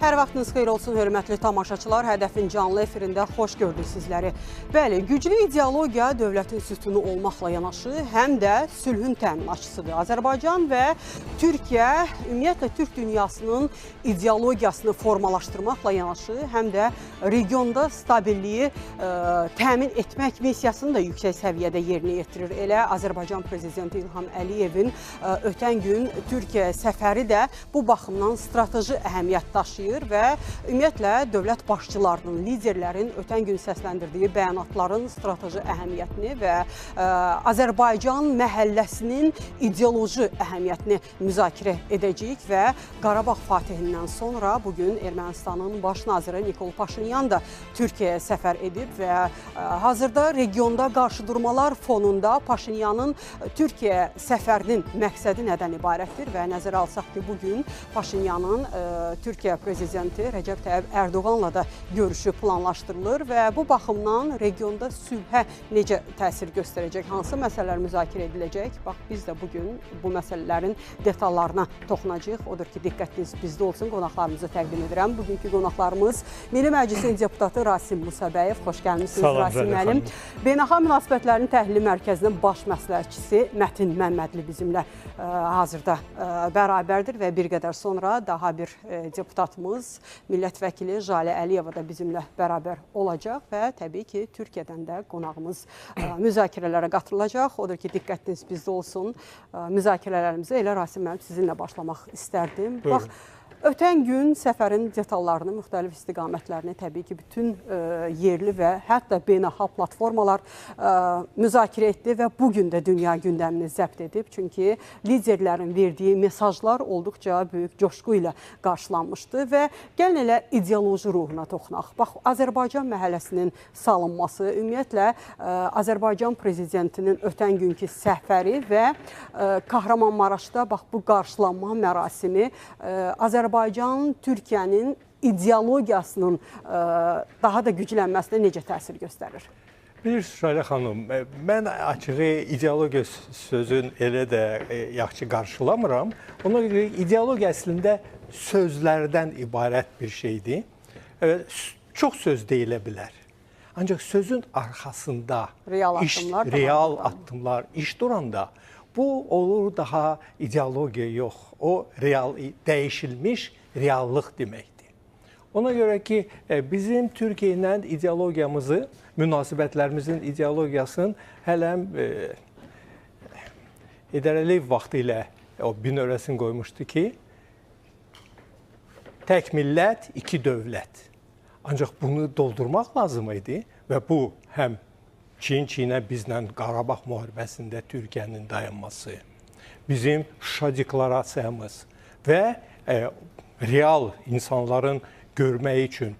Hər vaxtınız xeyir olsun, hörmətli tamaşaçılar. Hədəfin canlı efirində xoş gördük sizləri. Bəli, güclü ideologiya dövlətin sütunu olmaqla yanaşı, həm də sülhün təminatçısıdır. Azərbaycan və Türkiyə, ümumiyyətlə Türk dünyasının ideologiyasını formalaşdırmaqla yanaşı, həm də regionda stabilliyi təmin etmək missiyasını da yüksək səviyyədə yerinə yetirir. Elə Azərbaycan Prezidenti İlham Əliyevin ötən gün Türkiyə səfəri də bu baxımdan strateji əhəmiyyət daşıyır və ümumiyyətlə dövlət başçılarının, liderlərin ötən gün səsləndirdiyi bəyanatların strateji əhəmiyyətini və Azərbaycan məhəlləsinin ideoloji əhəmiyyətini müzakirə edəcəyik və Qarabağ fatihindən sonra bugün Ermənistanın baş naziri Nikol Paşinyan da Türkiyəyə səfər edib və hazırda regionda qarşıdurmalar fonunda Paşinyanın Türkiyə səfərinin məqsədi nədən ibarətdir və nəzərə alsaq ki, bugün Paşinyanın Türkiyə Prezidenti Rəcəb Tayyib Ərdoğanla da görüşü planlaşdırılır və bu baxımdan regionda sülhə necə təsir göstərəcək, hansı məsələlər müzakirə ediləcək? Bax, biz də bugün bu məsələlərin detallarına toxunacağıq. Odur ki, diqqətiniz bizdə olsun, qonaqlarımızı təqdim edirəm. Bugünkü qonaqlarımız Milli Məclisin deputatı Rasim Musabəyev. Xoş gəlmişsiniz, Rasim müəllim. Beynəlxalq münasibətlərin təhlili mərkəzinin baş məsləhətçisi Mətin Məmmədli bizimlə hazırda bərabərdir və bir qədər sonra daha bir deputatımız, millət vəkili Jalə Əliyeva da bizimlə bərabər olacaq və təbii ki, Türkiyədən də qonağımız müzakirələrə qatılacaq. Odur ki, diqqətiniz bizdə olsun. Müzakirələrimizə elə Rasim müəllim sizinlə başlamaq istərdim. Bax, ötən gün səfərin detallarını, müxtəlif istiqamətlərini təbii ki, bütün yerli və hətta beynəlxalq platformalar müzakirə etdi və bugün də dünya gündəmini zəbt edib. Çünki liderlərin verdiyi mesajlar olduqca böyük coşqu ilə qarşılanmışdı və gəlin elə ideoloji ruhuna toxunaq. Bax, Azərbaycan məhəlləsinin salınması, ümumiyyətlə Azərbaycan Prezidentinin ötən günkü səfəri və Kahramanmaraşda bax, bu qarşılanma mərasimi Azərbaycan Türkiyənin ideologiyasının daha da güclənməsinə necə təsir göstərir? Bilirsiniz, Şalə xanım, mən açığı ideologiya sözün elə də yaxşı qarşılamıram. Ona görə ideologiya əslində sözlərdən ibarət bir şeydir. Çox söz deyilə bilər. Ancaq sözün arxasında real addımlar iş duranda bu olur daha ideologiya yox, o dəyişilmiş reallıq deməkdir. Ona görə ki, bizim Türkiyə ilə ideologiyamızı, münasibətlərimizin ideologiyasını hələm Heydər Əliyev vaxtı ilə o bünövrəsini qoymuşdu ki, tək millət, iki dövlət. Ancaq bunu doldurmaq lazım idi və bu həm Çin-Çinə bizlə Qarabağ müharibəsində Türkiyənin dayanması, bizim Şuşa deklarasiyamız və real insanların görməyi üçün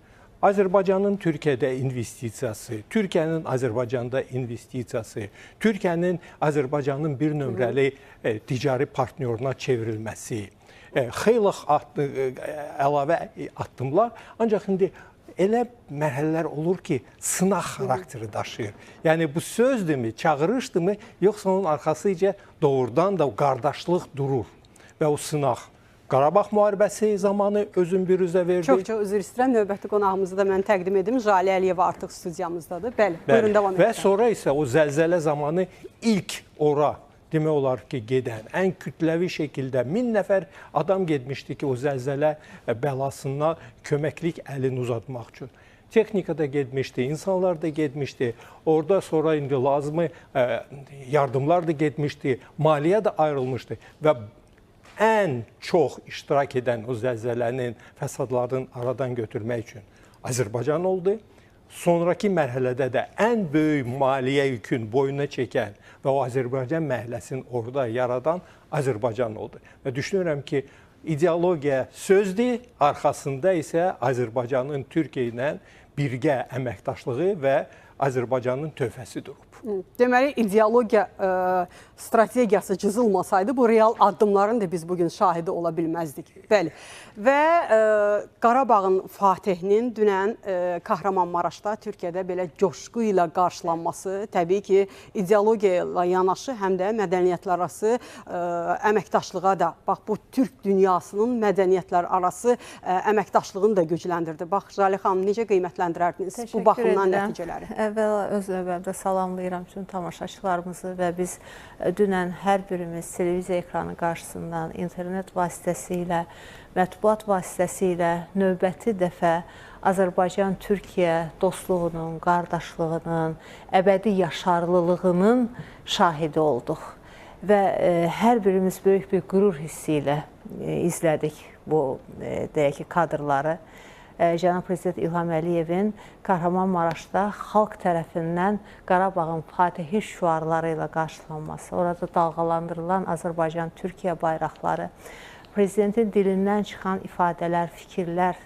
Azərbaycanın Türkiyədə investisiyası, Türkiyənin Azərbaycanda investisiyası, Türkiyənin Azərbaycanın bir nömrəli ticari partnyoruna çevrilməsi, xeyli əlavə addımlar, ancaq indi elə mərhələlər olur ki, sınaq xarakteri daşıyır. Yəni, bu sözdürmü, çağırışdırmı, yoxsa onun arxasıca doğrudan da qardaşlıq durur və o sınaq. Qarabağ müharibəsi zamanı özün bir üzə verdi. Çox üzr istəyirəm, növbəti qonağımızı da mən təqdim edim. Jalə Əliyeva artıq studiyamızdadır. Bəli, buyurun davam edin. Və sonra isə o zəlzələ zamanı ilk ora, demək olar ki, gedən, ən kütləvi şəkildə 1000 nəfər adam getmişdi ki, o zəlzələ bəlasından köməklik əlini uzatmaq üçün. Texnika da getmişdi, insanlar da getmişdi, orada sonra indi lazımı yardımlar da getmişdi, maliyyə də ayrılmışdı və ən çox iştirak edən o zəlzələnin, fəsadların aradan götürmək üçün Azərbaycan oldu. Sonraki mərhələdə də ən böyük maliyyə yükün boynuna çəkən və o Azərbaycan məhəlləsini orada yaradan Azərbaycan oldu. Və düşünürəm ki, ideologiya sözdür, arxasında isə Azərbaycanın Türkiyə ilə birgə əməkdaşlığı və Azərbaycanın töhfəsi durub. Deməli, ideologiya strategiyası cızılmasaydı, bu real addımların da biz bugün şahidi ola bilməzdik. Bəli. Və Qarabağın Fatihinin dünən Kahramanmaraşda, Türkiyədə belə coşqu ilə qarşılanması, təbii ki, ideologiya ilə yanaşı, həm də mədəniyyətlər arası əməkdaşlığa da, bax, bu Türk dünyasının mədəniyyətlər arası əməkdaşlığını da gücləndirdi. Bax, Jalə xanım, necə qiymətləndirərdiniz bu baxımdan nəticələri? Əvvəla öz növbəmdə salamlayıram bütün tamaşaçılarımızı və biz dünən hər birimiz televiziya ekranı qarşısından, internet vasitəsilə, mətbuat vasitəsilə növbəti dəfə Azərbaycan-Türkiyə dostluğunun, qardaşlığının, əbədi yaşarlılığının şahidi olduq. Və hər birimiz böyük bir qürur hissi ilə izlədik bu, deyək ki, kadrları. Cənab Prezident İlham Əliyevin Kahramanmaraşda xalq tərəfindən Qarabağın Fatihi şüarları ilə qarşılanması, orada dalğalandırılan Azərbaycan-Türkiyə bayraqları, Prezidentin dilindən çıxan ifadələr, fikirlər,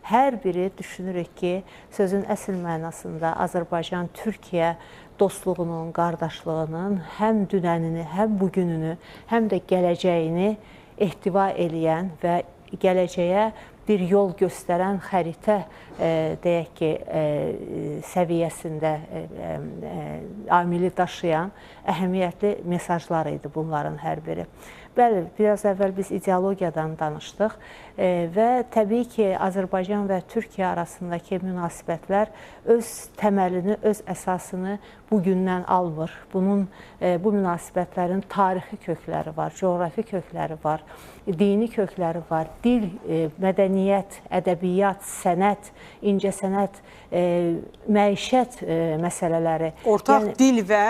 hər biri düşünürük ki, sözün əsl mənasında Azərbaycan-Türkiyə dostluğunun, qardaşlığının həm dünənini, həm bugününü, həm də gələcəyini ehtiva eləyən və gələcəyə bir yol göstərən xəritə, deyək ki, səviyyəsində amili daşıyan əhəmiyyətli mesajlar idi bunların hər biri. Bəli, biraz əvvəl biz ideologiyadan danışdıq və təbii ki, Azərbaycan və Türkiyə arasındakı münasibətlər öz təməlini, öz əsasını bugündən almır. Bu münasibətlərin tarixi kökləri var, coğrafi kökləri var, dini kökləri var, dil, mədəniyyət, ədəbiyyat, sənət, incəsənət, məişət məsələləri. Ortaq dil və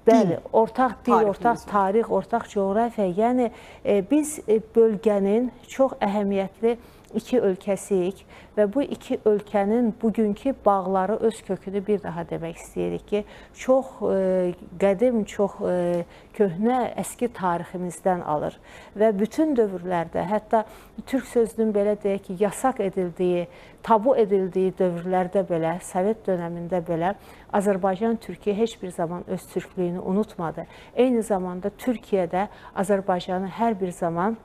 Bəli, ortaq dil, ortaq tarix, ortaq coğrafiya. Yəni, biz bölgənin çox əhəmiyyətli iki ölkəsiyik və bu iki ölkənin bugünkü bağları öz kökünü bir daha demək istəyirik ki, çox qədim, çox köhnə, əski tariximizdən alır və bütün dövrlərdə, hətta türk sözünün belə deyək ki, yasaq edildiyi, tabu edildiyi dövrlərdə belə, Sovet dönəmində belə Azərbaycan-Türkiyə heç bir zaman öz türklüyünü unutmadı. Eyni zamanda Türkiyədə Azərbaycanı hər bir zaman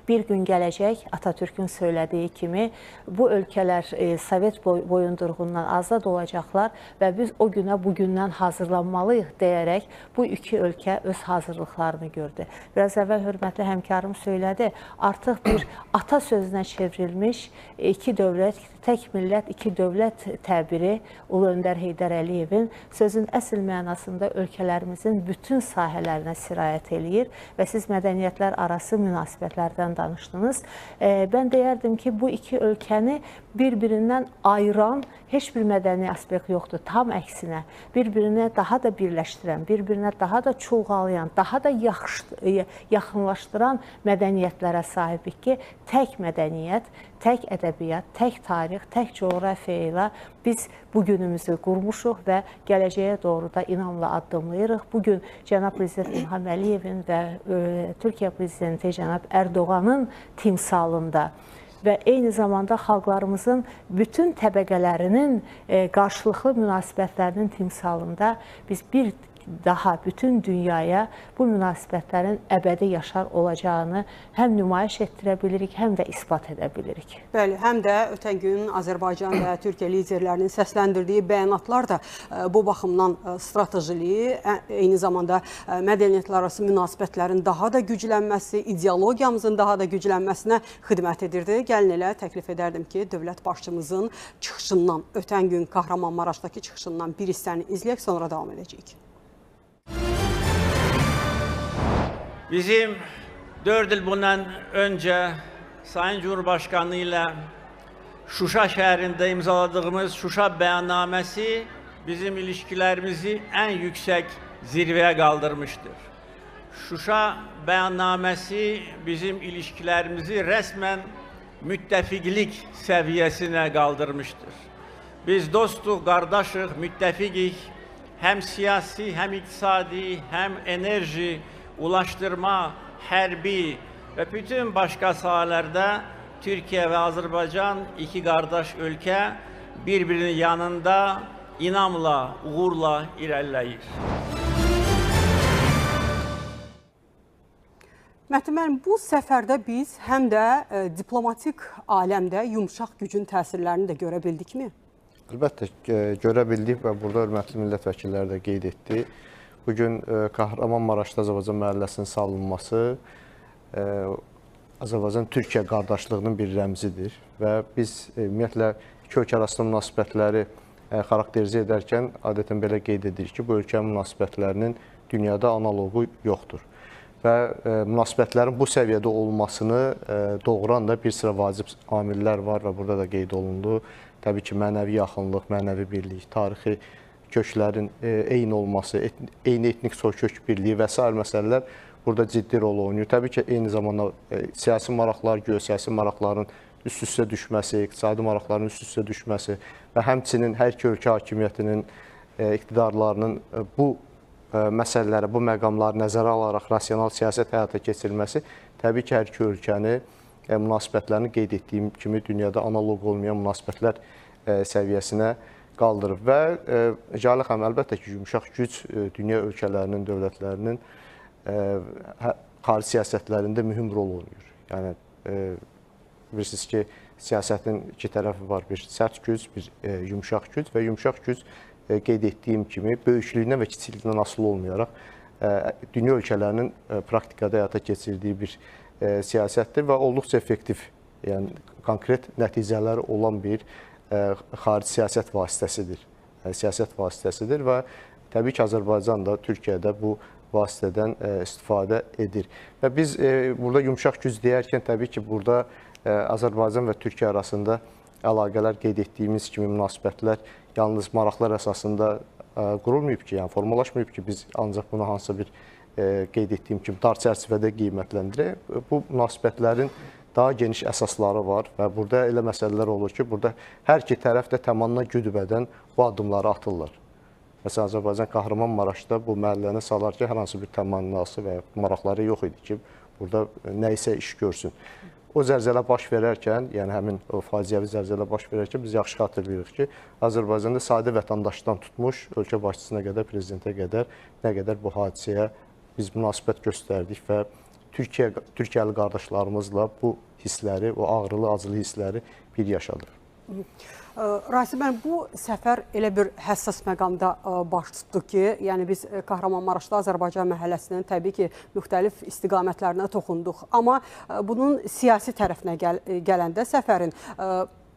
bir gün gələcək, Atatürk'ün söylədiyi kimi, bu ölkələr Sovet boyundurğundan azad olacaqlar və biz o günə bugündən hazırlanmalıyıq deyərək bu iki ölkə öz hazırlıqlarını gördü. Biraz əvvəl hörmətli həmkarım söylədi, artıq bir ata sözünə çevrilmiş iki dövlət, tək millət, iki dövlət təbiri Ulu Öndər Heydər Əliyevin sözün əsl mənasında ölkələrimizin bütün sahələrinə sirayət eləyir və siz mədəniyyətlər arası münasibətlərdən danışdınız. Mən deyərdim ki, bu iki ölkəni bir-birindən ayıran heç bir mədəni aspekt yoxdur. Tam əksinə, bir-birinə daha da birləşdirən, bir-birinə daha da çulğalayan, daha da yaxınlaşdıran mədəniyyətlərə sahibik ki, tək mədəniyyət, tək ədəbiyyat, tək tarix, tək coğrafiya ilə biz bugünümüzü qurmuşuq və gələcəyə doğru da inamla addımlayırıq. Bugün Cənab Prezident İlham Əliyevin və Türkiyə Prezidenti Cənab Ərdoğanın timsalında və eyni zamanda xalqlarımızın bütün təbəqələrinin qarşılıqlı münasibətlərinin timsalında biz bir daha bütün dünyaya bu münasibətlərin əbədi yaşar olacağını həm nümayiş etdirə bilirik, həm də isbat edə bilirik. Bəli, həm də ötən gün Azərbaycan və Türkiyə liderlərinin səsləndirdiyi bəyanatlar da bu baxımdan stratejiliyi, eyni zamanda mədəniyyətlər arası münasibətlərin daha da güclənməsi, ideologiyamızın daha da güclənməsinə xidmət edirdi. Gəlin elə təklif edərdim ki, dövlət başçımızın çıxışından, ötən gün Kahramanmaraşdakı çıxışından bir hissəni izləyək, sonra davam edəcəyik. Bizim 4 yıl bundan önce Sayın Cumhurbaşkanı ile Şuşa şehrinde imzaladığımız Şuşa beyannamesi bizim ilişkilerimizi en yüksek zirveye kaldırmıştır. Şuşa beyannamesi bizim ilişkilerimizi resmen müttefiklik seviyesine kaldırmıştır. Biz dostuz, kardeşiz, müttefikik, hem siyasi, hem iktisadi, hem enerji, ulaştırma, hərbi və bütün başqa sahələrdə Türkiyə və Azərbaycan iki qardaş ölkə bir-birinin yanında inamla, uğurla irəliləyir. Mətin müəllim, bu səfərdə biz həm də diplomatik aləmdə yumşaq gücün təsirlərini də görə bildikmi? Əlbəttə görə bildik və burada hörmətli millət vəkilləri də qeyd etdi. Bugün Kahramanmaraşda Azərbaycan məhəlləsinin salınması Azərbaycan-Türkiyə qardaşlığının bir rəmzidir və biz ümumiyyətlə iki ölkə arasında münasibətləri xarakterizə edərkən adətən belə qeyd edirik ki, bu ölkənin münasibətlərinin dünyada analogu yoxdur. Və münasibətlərin bu səviyyədə olmasını doğuran da bir sıra vacib amillər var və burada da qeyd olundu. Təbii ki, mənəvi yaxınlıq, mənəvi birlik, tarixi köklərin eyni olması, eyni etnik soykök birliyi və s. məsələlər burada ciddi rol oynayır. Təbii ki, eyni zamanda siyasi maraqlar, geosiyasi maraqların üst-üstə düşməsi, iqtisadi maraqların üst-üstə düşməsi və həmçinin hər iki ölkə hakimiyyətinin, iqtidarlarının bu məsələləri, bu məqamları nəzərə alaraq rasional siyasət həyata keçirilməsi təbii ki, hər iki ölkəni münasibətlərini qeyd etdiyim kimi dünyada analoq olmayan münasibətlər səviyyəsinə qaldırıb və Cələ xanım, əlbəttə ki, yumşaq güc dünya ölkələrinin, dövlətlərinin xarici siyasətlərində mühüm rol oynayır. Yəni, bilirsiniz ki, siyasətin iki tərəfi var, bir sərt güc, bir yumşaq güc və yumşaq güc qeyd etdiyim kimi böyüklüyündən və kiçikliyindən asılı olmayaraq dünya ölkələrinin praktikada həyata keçirdiyi bir siyasətdir və olduqca effektiv, yəni konkret nəticələri olan bir xarici siyasət vasitəsidir və təbii ki, Azərbaycan da Türkiyədə bu vasitədən istifadə edir. Və biz burada yumşaq güc deyərkən təbii ki, burada Azərbaycan və Türkiyə arasında əlaqələr qeyd etdiyimiz kimi münasibətlər yalnız maraqlar əsasında qurulmayıb ki, yəni formalaşmayıb ki, biz ancaq bunu hansısa bir qeyd etdiyim kimi dar çərçivədə qiymətləndirək. Bu münasibətlərin daha geniş əsasları var və burada elə məsələlər olur ki, burada hər iki tərəf də təmanına güdübədən bu addımları atırlar. Məsələn, Azərbaycan Kahramanmaraşda bu məhəlləni salarkən hər hansı bir təmannası və maraqları yox idi ki, burada nə isə iş görsün. O zəlzələ baş verərkən, yəni həmin o faciəvi zəlzələ baş verərkən biz yaxşı xatırlayırıq ki, Azərbaycanda sadə vətəndaşdan tutmuş, ölkə başçısına qədər, prezidentə qədər nə qədər bu hadisəyə biz münasibət göstərdik və Türkiyəli qardaşlarımızla bu hissləri, o ağrılı, acılı hissləri bir yaşadıq. Rasim müəllim, bu səfər elə bir həssas məqamda baş tutdu ki, yəni biz Kahramanmaraşda Azərbaycan məhəlləsinin təbii ki, müxtəlif istiqamətlərinə toxunduq. Amma bunun siyasi tərəfinə gələndə səfərin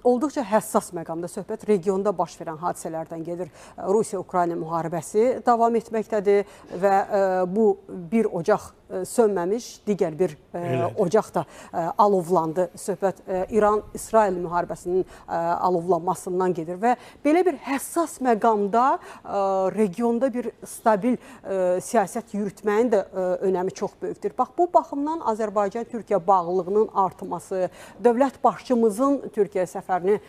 olduqca həssas məqamda söhbət regionda baş verən hadisələrdən gedir. Rusiya-Ukrayna müharibəsi davam etməkdədir və bu bir ocaq sönməmiş, digər bir ocaq da alovlandı. Söhbət İran-İsrail müharibəsinin alovlanmasından gedir və belə bir həssas məqamda regionda bir stabil siyasət yürütməyin də önəmi çox böyükdür. Bax, bu baxımdan Azərbaycan-Türkiyə bağlılığının artması, dövlət başçımızın Türkiyə səfərini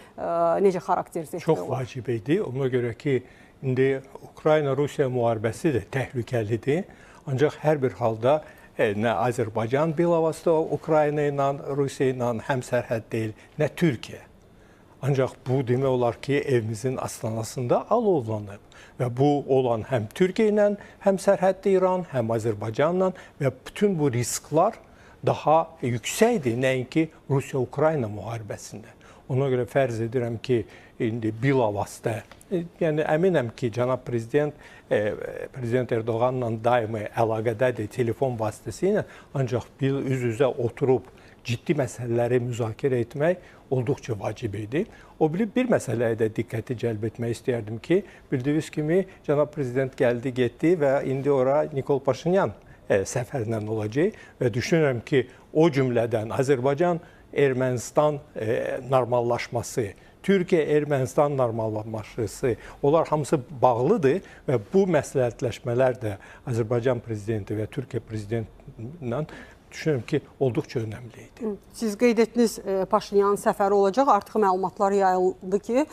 necə xarakterizə etmək olar? Çox vacib idi. Ona görə ki, indi Ukrayna-Rusiya müharibəsi də təhlükəlidir. Ancaq hər bir halda nə Azərbaycan bilavasitə Ukrayna ilə, Rusiya ilə həmsərhəd deyil, nə Türkiyə. Ancaq bu demək olar ki, evimizin astanasında alovlanıb. Və bu olan həm Türkiyə ilə həmsərhəddə İran, həm Azərbaycanla və bütün bu risklar daha yüksəkdir, nəinki Rusiya-Ukrayna müharibəsində. Ona görə fərz edirəm ki, indi bilavasitə, yəni əminəm ki, cənab prezident Erdoğanla daimi əlaqədədir telefon vasitəsilə, ancaq üz-üzə oturub ciddi məsələləri müzakirə etmək olduqca vacib idi. O bir məsələyə də diqqəti cəlb etmək istəyərdim ki, bildiyiniz kimi cənab prezident gəldi, getdi və indi ora Nikol Paşinyan səfərlə olacaq və düşünürəm ki, o cümlədən Azərbaycan-Ermənistan normallaşması, Türkiyə-Ermənistan normallaşması, onlar hamısı bağlıdır və bu məsləhətləşmələr də Azərbaycan prezidenti və Türkiyə prezidentindən düşünürüm ki, olduqca önəmli idi. Siz qeyd etdiniz Paşinyanın səfəri olacaq. Artıq məlumatlar yayıldı ki,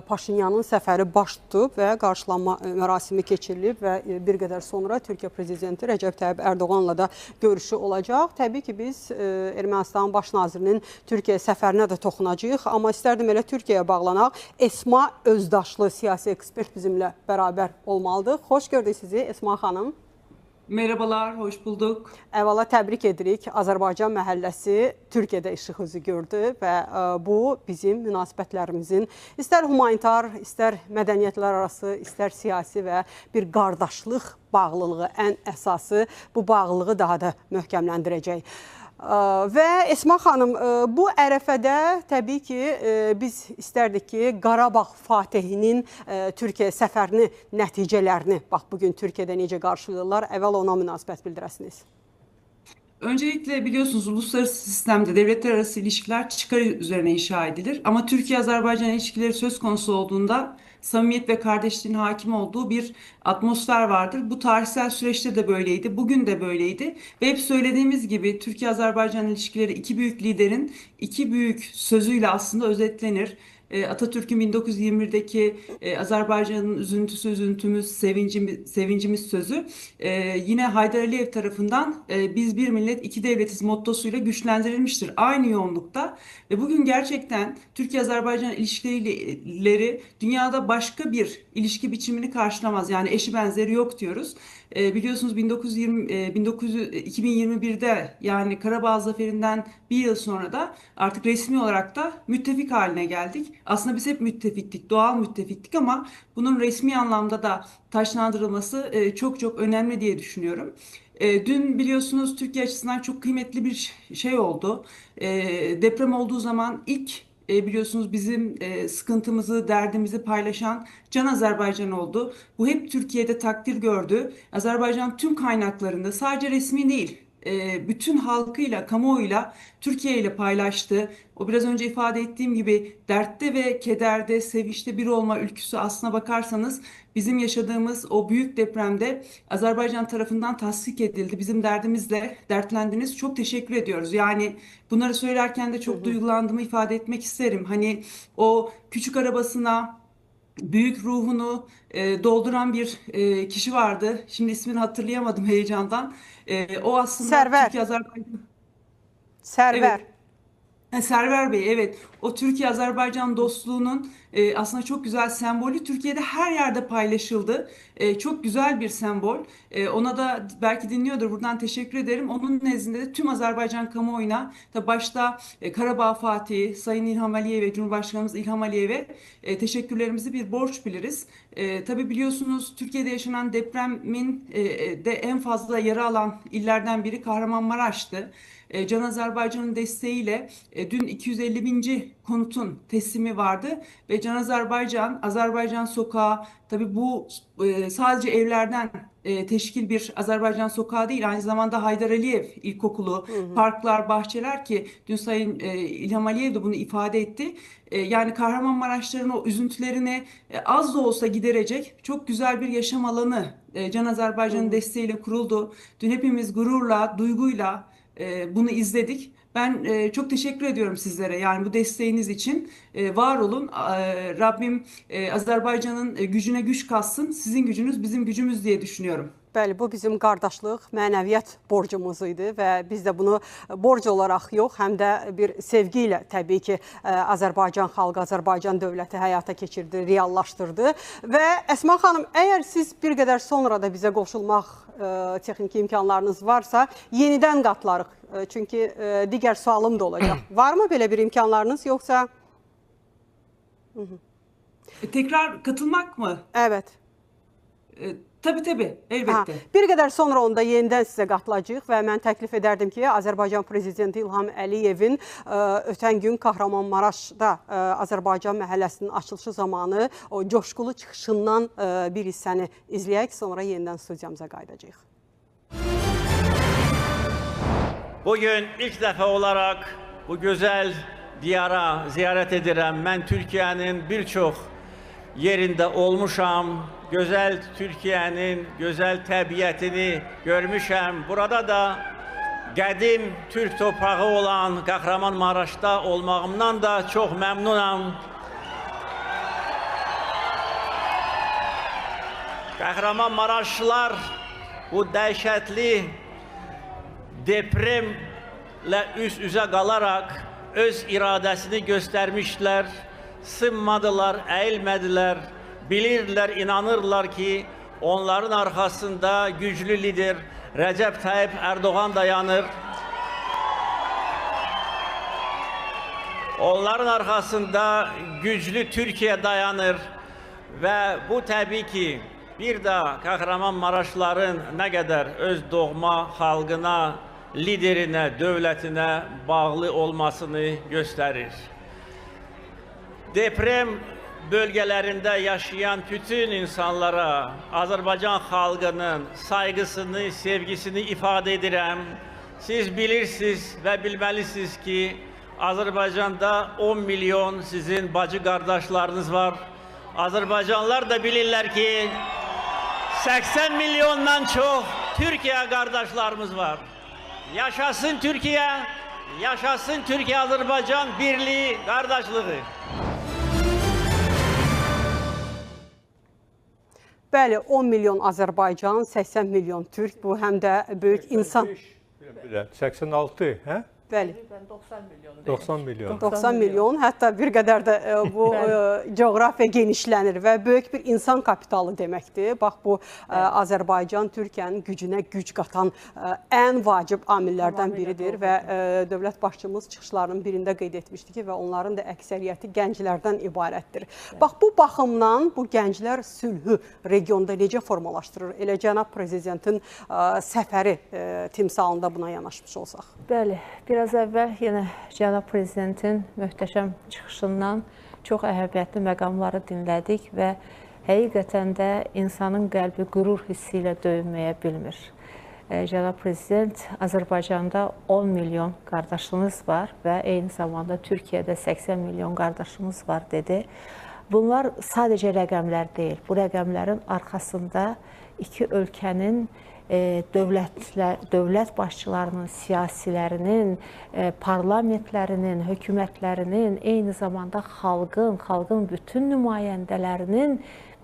Paşinyanın səfəri baş tutub və qarşılanma mərasimi keçirilib və bir qədər sonra Türkiyə prezidenti Rəcəb Tayyib Ərdoğanla da görüşü olacaq. Təbii ki, biz Ermənistanın baş nazirinin Türkiyə səfərinə də toxunacağıq, amma istərdim elə Türkiyəyə bağlanaq. Esma Özdaşlı siyasi ekspert bizimlə bərabər olmalıdır. Xoş gördük sizi Esma xanım. Merhabalar, hoş bulduk. Əvvəla təbrik edirik. Azərbaycan məhəlləsi Türkiyədə işıq üzü gördü və bu bizim münasibətlərimizin istər humanitar, istər mədəniyyətlər arası, istər siyasi və bir qardaşlıq bağlılığı ən əsası bu bağlılığı daha da möhkəmləndirəcək. Və Esma xanım, bu ərəfədə təbii ki, biz istərdik ki, Qarabağ Fatihinin Türkiyə səfərini, nəticələrini, bax bugün Türkiyədə necə qarşılayırlar, əvvəl ona münasibət bildirəsiniz. Öncelikle biliyorsunuz uluslararası sistemde devletler arası ilişkiler çıkar üzerine inşa edilir. Ama Türkiye-Azerbaycan ilişkileri söz konusu olduğunda samimiyet ve kardeşliğin hakim olduğu bir atmosfer vardır. Bu tarihsel süreçte de böyleydi, bugün de böyleydi. Ve hep söylediğimiz gibi Türkiye-Azerbaycan ilişkileri iki büyük liderin iki büyük sözüyle aslında özetlenir. Atatürk'ün 1921'deki Azerbaycan'ın üzüntüsü üzüntümüz, sevincimiz sözü yine Haydar Aliyev tarafından biz bir millet iki devletiz mottosuyla güçlendirilmiştir. Aynı yoğunlukta ve bugün gerçekten Türkiye-Azerbaycan ilişkileri dünyada başka bir ilişki biçimini karşılamaz. Yani eşi benzeri yok diyoruz. Biliyorsunuz 2021'de yani Karabağ Zaferi'nden bir yıl sonra da artık resmi olarak da müttefik haline geldik. Aslında biz hep müttefiktik, doğal müttefiktik ama bunun resmi anlamda da taşlandırılması çok çok önemli diye düşünüyorum. Dün biliyorsunuz Türkiye açısından çok kıymetli bir şey oldu. Deprem olduğu zaman ilk biliyorsunuz bizim sıkıntımızı, derdimizi paylaşan Can Azerbaycan oldu. Bu hep Türkiye'de takdir gördü. Azerbaycan tüm kaynaklarında sadece resmi değil, bütün halkıyla, kamuoyuyla, Türkiye ile paylaştı. O biraz önce ifade ettiğim gibi dertte ve kederde, sevinçte bir olma ülküsü aslına bakarsanız bizim yaşadığımız o büyük depremde Azerbaycan tarafından tasdik edildi. Bizim derdimizle dertlendiniz. Çok teşekkür ediyoruz. Yani bunları söylerken de çok duygulandığımı ifade etmek isterim. Hani o küçük arabasına büyük ruhunu dolduran bir kişi vardı. Şimdi ismini hatırlayamadım heyecandan. O aslında Server. Türkiye-Azerbaycan... Server. Evet. Server Bey, evet. O Türkiye-Azerbaycan dostluğunun aslında çok güzel sembolü Türkiye'de her yerde paylaşıldı. Çok güzel bir sembol. Ona da belki dinliyordur. Buradan teşekkür ederim. Onun nezdinde de tüm Azerbaycan kamuoyuna, tabi başta Karabağ Fatih, Sayın İlham Aliyev'e, Cumhurbaşkanımız İlham Aliyev'e teşekkürlerimizi bir borç biliriz. Tabi biliyorsunuz Türkiye'de yaşanan depremin de en fazla yara alan illerden biri Kahramanmaraş'tı. Can Azerbaycan'ın desteğiyle dün 250. konutun teslimi vardı ve Can Azerbaycan, Azerbaycan Sokağı, tabii bu sadece evlerden teşkil bir Azerbaycan Sokağı değil, aynı zamanda Haydar Aliyev İlkokulu, parklar, bahçeler ki dün Sayın İlham Aliyev de bunu ifade etti. Yani Kahramanmaraşların o üzüntülerini az da olsa giderecek çok güzel bir yaşam alanı Can Azerbaycan'ın desteğiyle kuruldu. Dün hepimiz gururla, duyguyla bunu izledik. Ben çok teşekkür ediyorum sizlere. Yani bu desteğiniz için var olun. Rabbim Azerbaycan'ın gücüne güç katsın. Sizin gücünüz bizim gücümüz diye düşünüyorum. Bəli, bu bizim qardaşlıq, mənəviyyat borcumuz idi və biz də bunu borc olaraq yox, həm də bir sevgi ilə təbii ki, Azərbaycan xalqı, Azərbaycan dövləti həyata keçirdi, reallaşdırdı. Və Əsma xanım, əgər siz bir qədər sonra da bizə qoşulmaq texniki imkanlarınız varsa, yenidən qatlarıq. Çünki digər sualım da olacaq. Varmı belə bir imkanlarınız, yoxsa? Tekrar katılmak mı? Evet. Tabii, elbette. Bir qədər sonra onda yenidən sizə qatılacağıq və mən təklif edərdim ki, Azərbaycan Prezidenti İlham Əliyevin ötən gün Kahramanmaraşda Azərbaycan məhəlləsinin açılışı zamanı o coşqulu çıxışından bir hissəni izləyək, sonra yenidən studiyamıza qayıdacağıq. Bugün ilk defa olarak bu güzel diyara ziyaret edirəm. Mən Türkiye'nin birçok yerinde olmuşam. Güzel Türkiye'nin güzel təbiətini görmüşəm. Burada da qədim Türk torpağı olan Qəhrəmanmaraşda olmağımdan da çox məmnunam. Qəhrəmanmaraşlılar bu dəhşətli depremlə üz-üzə qalaraq öz iradəsini göstərmişlər, sınmadılar, əyilmədilər, bilirdilər, inanırlar ki, onların arxasında güclü lider Rəcəb Tayyip Erdoğan dayanır. Onların arxasında güclü Türkiye dayanır və bu təbii ki, bir də Qəhrəmanmaraşlıların nə qədər öz doğma xalqına, liderinə, dövlətinə bağlı olmasını göstərir. Deprem bölgelerinde yaşayan bütün insanlara Azərbaycan xalqının saygısını, sevgisini ifade edirəm. Siz bilirsiniz ve bilməlisiniz ki, Azərbaycanda 10 milyon sizin bacı qardaşlarınız var. Azərbaycanlılar da bilirlər ki, 80 milyondan çox Türkiye qardaşlarımız var. Yaşasın Türkiye, yaşasın Türkiye-Azərbaycan birliği, qardaşlığı. Bəli, 10 milyon Azərbaycan, 80 milyon Türk, bu həm də böyük insan. 86, hə? Bəli. 90 milyon. 90 milyon, hətta bir qədər də bu coğrafiya genişlənir və böyük bir insan kapitalı deməkdir. Bax, bu Azərbaycan Türkiyənin gücünə güc qatan ən vacib amillərdən biridir və dövlət başçımız çıxışlarının birində qeyd etmişdi ki, və onların da əksəriyyəti gənclərdən ibarətdir. Bax, bu baxımdan bu gənclər sülhü regionda necə formalaşdırır? Elə cənab prezidentin səfəri timsalında buna yanaşmış olsaq. Bəli, biraz əvvəl yenə cənab prezidentin möhtəşəm çıxışından çox əhəmiyyətli məqamları dinlədik və həqiqətən də insanın qəlbi qürur hissi ilə döyünməyə bilmir. Cənab prezident, Azərbaycanda 10 milyon qardaşımız var və eyni zamanda Türkiyədə 80 milyon qardaşımız var dedi. Bunlar sadəcə rəqəmlər deyil. Bu rəqəmlərin arxasında iki ölkənin dövlət başçılarının, siyasilərinin, parlamentlərinin, hökumətlərinin, eyni zamanda xalqın bütün nümayəndələrinin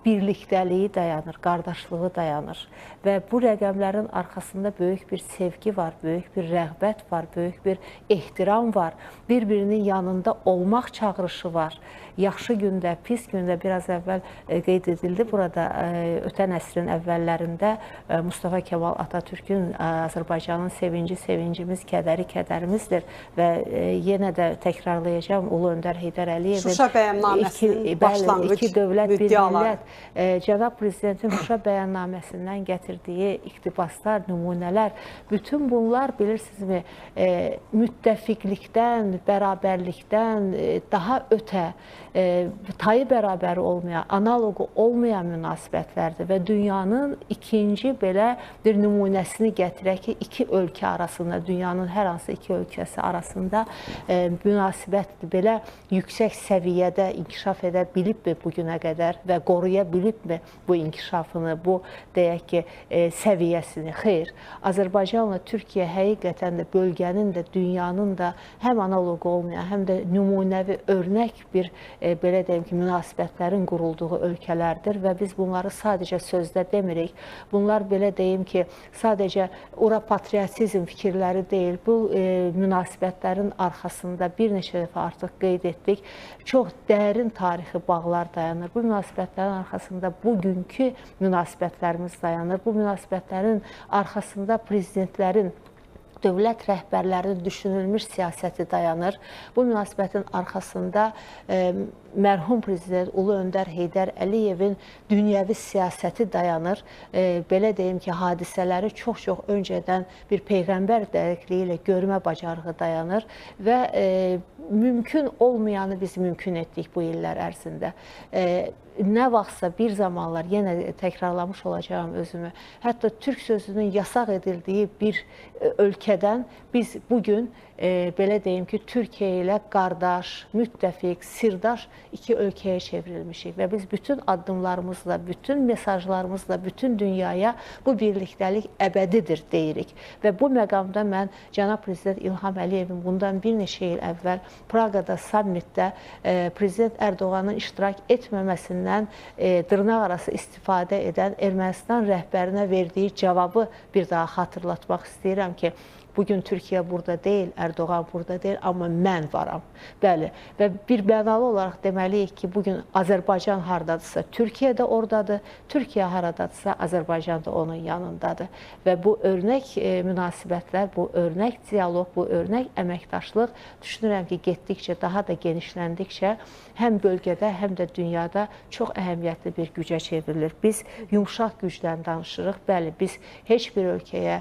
birlikdəliyi dayanır, qardaşlığı dayanır. Və bu rəqəmlərin arxasında böyük bir sevgi var, böyük bir rəğbət var, böyük bir ehtiram var, bir-birinin yanında olmaq çağırışı var. Yaxşı gündə, pis gündə biraz əvvəl qeyd edildi. Burada ötən əsrin əvvəllərində Mustafa Kemal Atatürk'ün Azərbaycanın sevinci sevincimiz, kədəri kədərimizdir və yenə də təkrarlayacağım Ulu Öndər Heydər Əliyevin Şuşa bəyannaməsinin başlanğıc iki dövlət, bir müddəaları. millət, cənab prezidentin Şuşa bəyannaməsindən gətirdiyi iqtibaslar, nümunələr, bütün bunlar bilirsinizmi, müttəfiqlikdən, bərabərlikdən daha ötə, tayı bərabəri olmayan, analogu olmayan münasibətlərdir və dünyanın ikinci belə bir nümunəsini gətirək ki, iki ölkə arasında, dünyanın hər hansı iki ölkəsi arasında münasibət belə yüksək səviyyədə inkişaf edə bilibmi bugünə qədər və qoruya bilibmi bu inkişafını, bu deyək ki, səviyyəsini? Xeyr. Azərbaycanla Türkiyə həqiqətən də bölgənin də, dünyanın da həm analogu olmayan, həm də nümunəvi örnək bir belə deyim ki, münasibətlərin qurulduğu ölkələrdir və biz bunları sadəcə sözdə demirik. Bunlar belə deyim ki, sadəcə ora patriotizm fikirləri deyil. Bu münasibətlərin arxasında bir neçə dəfə artıq qeyd etdik. Çox dərin tarixi bağlar dayanır. Bu münasibətlərin arxasında bugünkü münasibətlərimiz dayanır. Bu münasibətlərin arxasında prezidentlərin, dövlət rəhbərlərinin düşünülmüş siyasəti dayanır. Bu münasibətin arxasında mərhum prezident Ulu Öndər Heydər Əliyevin dünyəvi siyasəti dayanır. Belə deyim ki, hadisələri çox-çox öncədən bir peyğəmbər dərəkliyi ilə görmə bacarığı dayanır və mümkün olmayanı biz mümkün etdik bu illər ərzində. nə vaxtsa bir zamanlar yenə təkrarlamış olacağım özümü. Hətta türk sözünün yasaq edildiyi bir ölkədən biz bugün belə deyim ki, Türkiyə ilə qardaş, müttəfiq, sirdaş iki ölkəyə çevrilmişik və biz bütün addımlarımızla, bütün mesajlarımızla bütün dünyaya bu birlikdəlik əbədidir deyirik. Və bu məqamda mən cənab prezident İlham Əliyevin bundan bir neçə il əvvəl Praqada sammitdə prezident Ərdoğanın iştirak etməməsindən dırnaqarası istifadə edən Ermənistan rəhbərinə verdiyi cavabı bir daha xatırlatmaq istəyirəm ki, bugün Türkiyə burada deyil, Ərdoğan burada deyil, amma mən varam. Bəli, və bir mənalı olaraq deməliyik ki, bugün Azərbaycan haradadırsa, Türkiyə də oradadır, Türkiyə haradadırsa, Azərbaycan da onun yanındadır. Və bu örnək münasibətlər, bu örnək diyaloq, bu örnək əməkdaşlıq düşünürəm ki, getdikcə, daha da genişləndikcə həm bölgədə, həm də dünyada çox əhəmiyyətli bir gücə çevrilir. Biz yumşaq gücdən danışırıq. Bəli, biz heç bir ölkəyə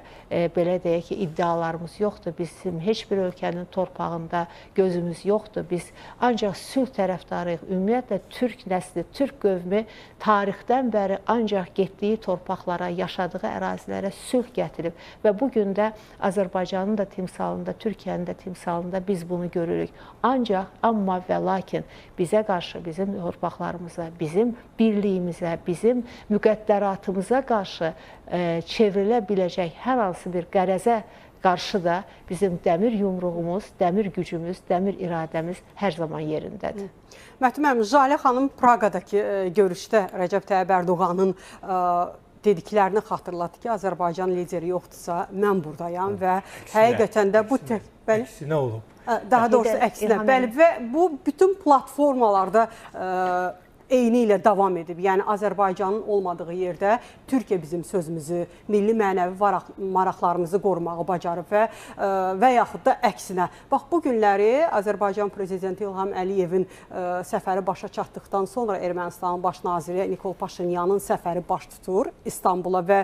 belə deyək ki, iddialarımız yoxdur. Bizim heç bir ölkənin torpağında gözümüz yoxdur. Biz ancaq sülh tərəfdarıyıq. Ümumiyyətlə, türk nəsli, türk qövmü tarixdən bəri ancaq getdiyi torpaqlara, yaşadığı ərazilərə sülh gətirib. Və bugün də Azərbaycanın da timsalında, Türkiyənin də timsalında biz bunu görürük. Ancaq, amma və lakin bizə qarşı, bizim torpaqlarımıza, bizim birliyimizə, bizim müqəddəratımıza qarşı çevrilə biləcək hər hansı bir qərəzə qarşı da bizim dəmir yumruğumuz, dəmir gücümüz, dəmir iradəmiz hər zaman yerindədir. Məhdum müəllim, Jalə xanım Praqadakı görüşdə Rəcəb Tayyib Ərdoğanın dediklərini xatırladı ki, Azərbaycan lideri yoxdursa, mən buradayam və həqiqətən də bu əksinə olub. Daha doğrusu əksinə. Bəli, və bu bütün platformalarda eyni ilə davam edib. Yəni, Azərbaycanın olmadığı yerdə Türkiyə bizim sözümüzü, milli mənəvi maraqlarımızı qorumağı bacarıb və yaxud da əksinə. Bax, bu günləri Azərbaycan Prezidenti İlham Əliyevin səfəri başa çatdıqdan sonra Ermənistanın baş naziri Nikol Paşinyanın səfəri baş tutur İstanbula və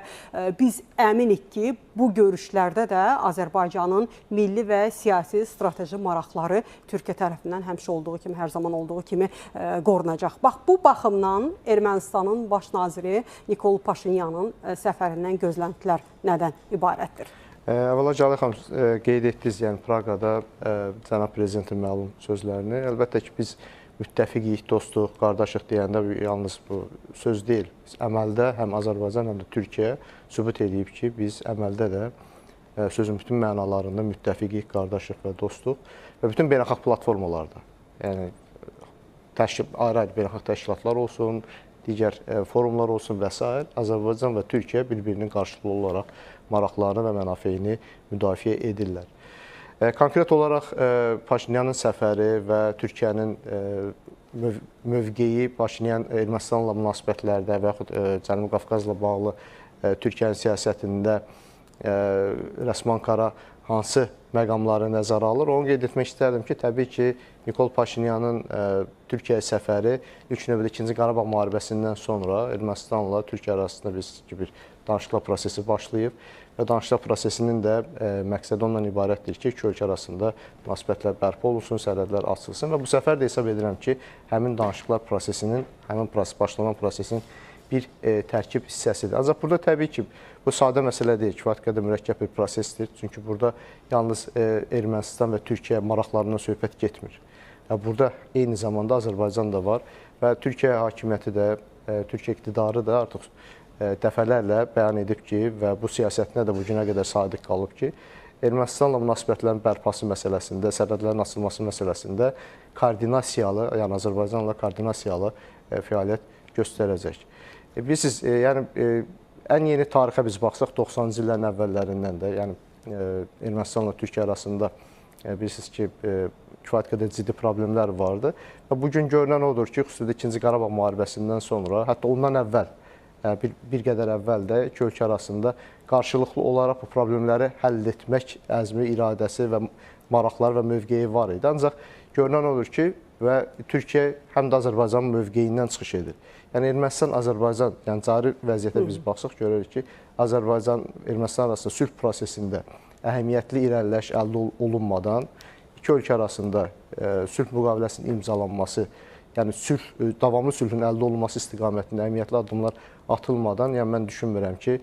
biz əminik ki, bu görüşlərdə də Azərbaycanın milli və siyasi strateji maraqları Türkiyə tərəfindən həmişə olduğu kimi, hər zaman olduğu kimi qorunacaq. Bax, bu baxımdan Ermənistanın baş naziri Nikol Paşinyanın səfərindən gözləntilər nədən ibarətdir? Əvvəla Jalə xanım qeyd etdiniz, yəni Praqada cənab prezidentin məlum sözlərini. Əlbəttə ki, biz müttəfiqik, dostuq, qardaşıq deyəndə yalnız bu söz deyil. Biz əməldə həm Azərbaycan, həm də Türkiyə sübut edib ki, biz əməldə də sözün bütün mənalarında müttəfiqik, qardaşıq və dostuq və bütün beynəlxalq platformalarda, yəni ayrı-ayrı beynəlxalq təşkilatlar olsun, digər forumlar olsun və s. Azərbaycan və Türkiyə bir-birinin qarşılıqlı olaraq maraqlarını və mənafeyini müdafiə edirlər. Konkret olaraq Paşinyanın səfəri və Türkiyənin mövqeyi Paşinyan Ermənistanla münasibətlərdə və yaxud Cənubi Qafqazla bağlı Türkiyənin siyasətində rəsmi Ankara hansı məqamları nəzərə alır? Onu qeyd etmək istərdim ki, təbii ki, Nikol Paşinyanın Türkiyəyə səfəri ilk növbədə 2-ci Qarabağ müharibəsindən sonra Ermənistanla Türkiyə arasında bir danışıqlar prosesi başlayıb və danışıqlar prosesinin də məqsədi ondan ibarətdir ki, iki ölkə arasında münasibətlər bərpa olunsun, sərhədlər açılsın və bu səfər də hesab edirəm ki, həmin danışıqlar prosesinin, həmin başlanan prosesin bir tərkib hissəsidir. Ancaq burada təbii ki, bu sadə məsələ deyil, kifayət qədər mürəkkəb bir prosesdir. Çünki burada yalnız Ermənistan və Türkiyə maraqlarından söhbət getmir. Burada eyni zamanda Azərbaycan da var və Türkiyə hakimiyyəti də, Türkiyə iqtidarı da artıq dəfələrlə bəyan edib ki, və bu siyasətinə də bu günə qədər sadiq qalıb ki, Ermənistanla münasibətlərin bərpası məsələsində, sərhədlərin açılması məsələsində koordinasiyalı, yəni Azərbaycanla koordinasiyalı fəaliyyət göstərəcək. Bilirsiniz, yəni ən yeni tarixə biz baxsaq 90-cı illərin əvvəllərindən də, yəni Ermənistanla Türkiyə arasında bilirsiniz ki, kifayət qədər ciddi problemlər vardı və bugün görünən odur ki, xüsusilə 2-ci Qarabağ müharibəsindən sonra, hətta ondan əvvəl, bir qədər əvvəl də iki ölkə arasında qarşılıqlı olaraq bu problemləri həll etmək əzmi, iradəsi və maraqları və mövqeyi var idi. Ancaq görünən odur ki, və Türkiyə həm də Azərbaycanın mövqeyindən çıxış edir. Yəni Ermənistan-Azərbaycan, yəni cari vəziyyətə biz baxsaq görürük ki, Azərbaycan-Ermənistan arasında sülh prosesində əhəmiyyətli irəliləyiş əldə olunmadan iki ölkə arasında sülh müqaviləsinin imzalanması yəni davamlı sülhün əldə olunması istiqamətində əhəmiyyətli addımlar atılmadan, yəni mən düşünmürəm ki,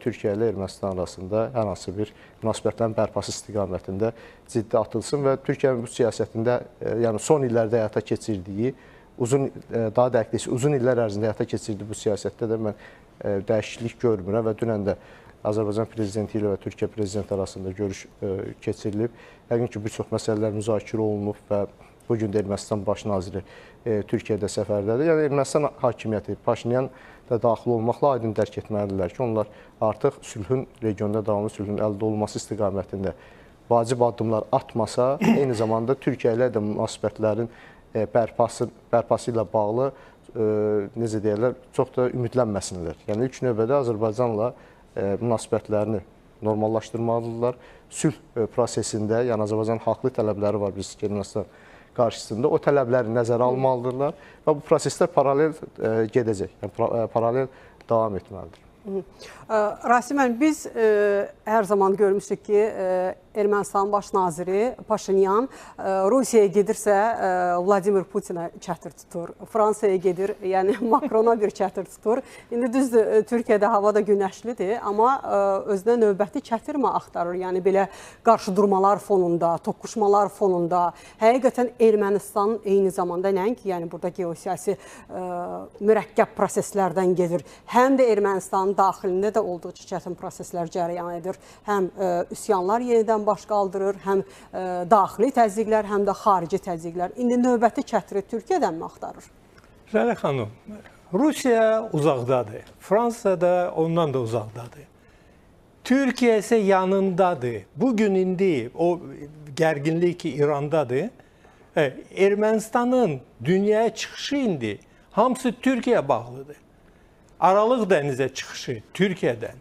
Türkiyə ilə Ermənistan arasında hər hansı bir münasibətlərin bərpası istiqamətində ciddi atılsın və Türkiyənin bu siyasətində, yəni son illərdə həyata keçirdiyi, daha dəqiq uzun illər ərzində həyata keçirdiyi bu siyasətdə də mən dəyişiklik görmürəm və dünən də Azərbaycan prezidenti ilə və Türkiyə prezidenti arasında görüş keçirilib. Yəqin ki, bir çox məsələlər müzakirə olunub və bu gün də Ermənistan baş naziri Türkiyədə səfərdədir. Yəni Ermənistan hakimiyyəti, Paşinyan da daxil olmaqla aydın dərk etməlidirlər ki, onlar artıq sülhün, regionda davamlı sülhün əldə olunması istiqamətində vacib addımlar atmasa, eyni zamanda Türkiyə ilə də münasibətlərin bərpası ilə bağlı necə deyirlər, çox da ümidlənməsinlər. Yəni ilk növbədə Azərbaycanla münasibətlərini normallaşdırmalıdırlar. Sülh prosesində, yəni Azərbaycan haqlı tələbləri var biz Ermənistan qarşısında. O tələbləri nəzərə almalıdırlar və bu proseslər paralel gedəcək, yəni paralel davam etməlidir. Rasimən, biz hər zaman görmüşdük ki, Ermənistan baş naziri Paşinyan Rusiyaya gedirsə Vladimir Putinə çətir tutur, Fransaya gedir, yəni Makrona bir çətir tutur. İndi düzdür, Türkiyədə hava da günəşlidir, amma özünə növbəti çətirmi axtarır? Yəni belə qarşıdurmalar fonunda, toqquşmalar fonunda. Həqiqətən Ermənistan eyni zamanda nəinki, yəni burada geosiyasi mürəkkəb proseslərdən gedir. Həm də Ermənistanın daxilində də olduqca çətin proseslər cərəyan edir. Həm üsyanlar yenidən baş qaldırır, həm daxili təzyiqlər, həm də xarici təzyiqlər. İndi növbəti çətiri Türkiyədən mi axtarır? Zələ xanım, Rusiya uzaqdadır, Fransa da ondan da uzaqdadır. Türkiyə isə yanındadır. Bugün indi o gərginlik ki İrandadır, Ermənistanın dünyaya çıxışı indi hamısı Türkiyəyə bağlıdır. Aralıq dənizə çıxışı Türkiyədən,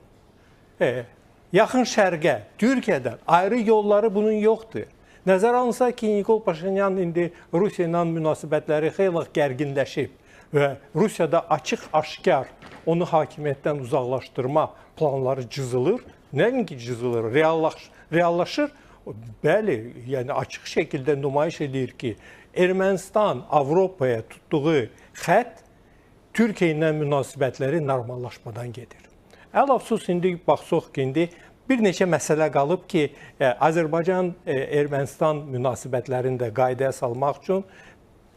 yaxın şərqə Türkiyədən ayrı yolları bunun yoxdur. Nəzər alınsa ki, Nikol Paşinyan indi Rusiya ilə münasibətləri xeyli gərginləşib və Rusiyada açıq-aşkar onu hakimiyyətdən uzaqlaşdırma planları cızılır. Nəinki cızılır, reallaşır. Bəli, yəni açıq şəkildə nümayiş edir ki, Ermənistan Avropaya tutduğu xətt Türkiyə ilə münasibətləri normallaşmadan gedir. Əl-əfsus indi baxsaq ki, indi bir neçə məsələ qalıb ki, Azərbaycan-Ermənistan münasibətlərini də qaydaya salmaq üçün,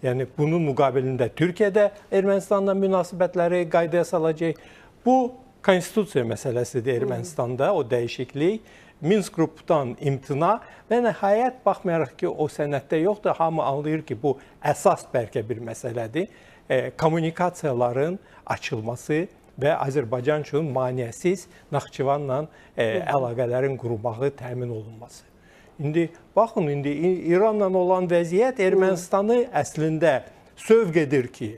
yəni bunun müqabilində Türkiyədə Ermənistanla münasibətləri qaydaya salacaq. Bu konstitusiya məsələsidir Ermənistanda, o dəyişiklik, Minsk qrupdan imtina və nəhayət baxmayaraq ki, o sənəddə yoxdur, hamı anlayır ki, bu əsas bəlkə bir məsələdir. Kommunikasiyaların açılması və Azərbaycan üçün maneəsiz Naxçıvanla əlaqələrin qurulmağı təmin olunması. İndi baxın, indi İranla olan vəziyyət Ermənistanı əslində sövq edir ki,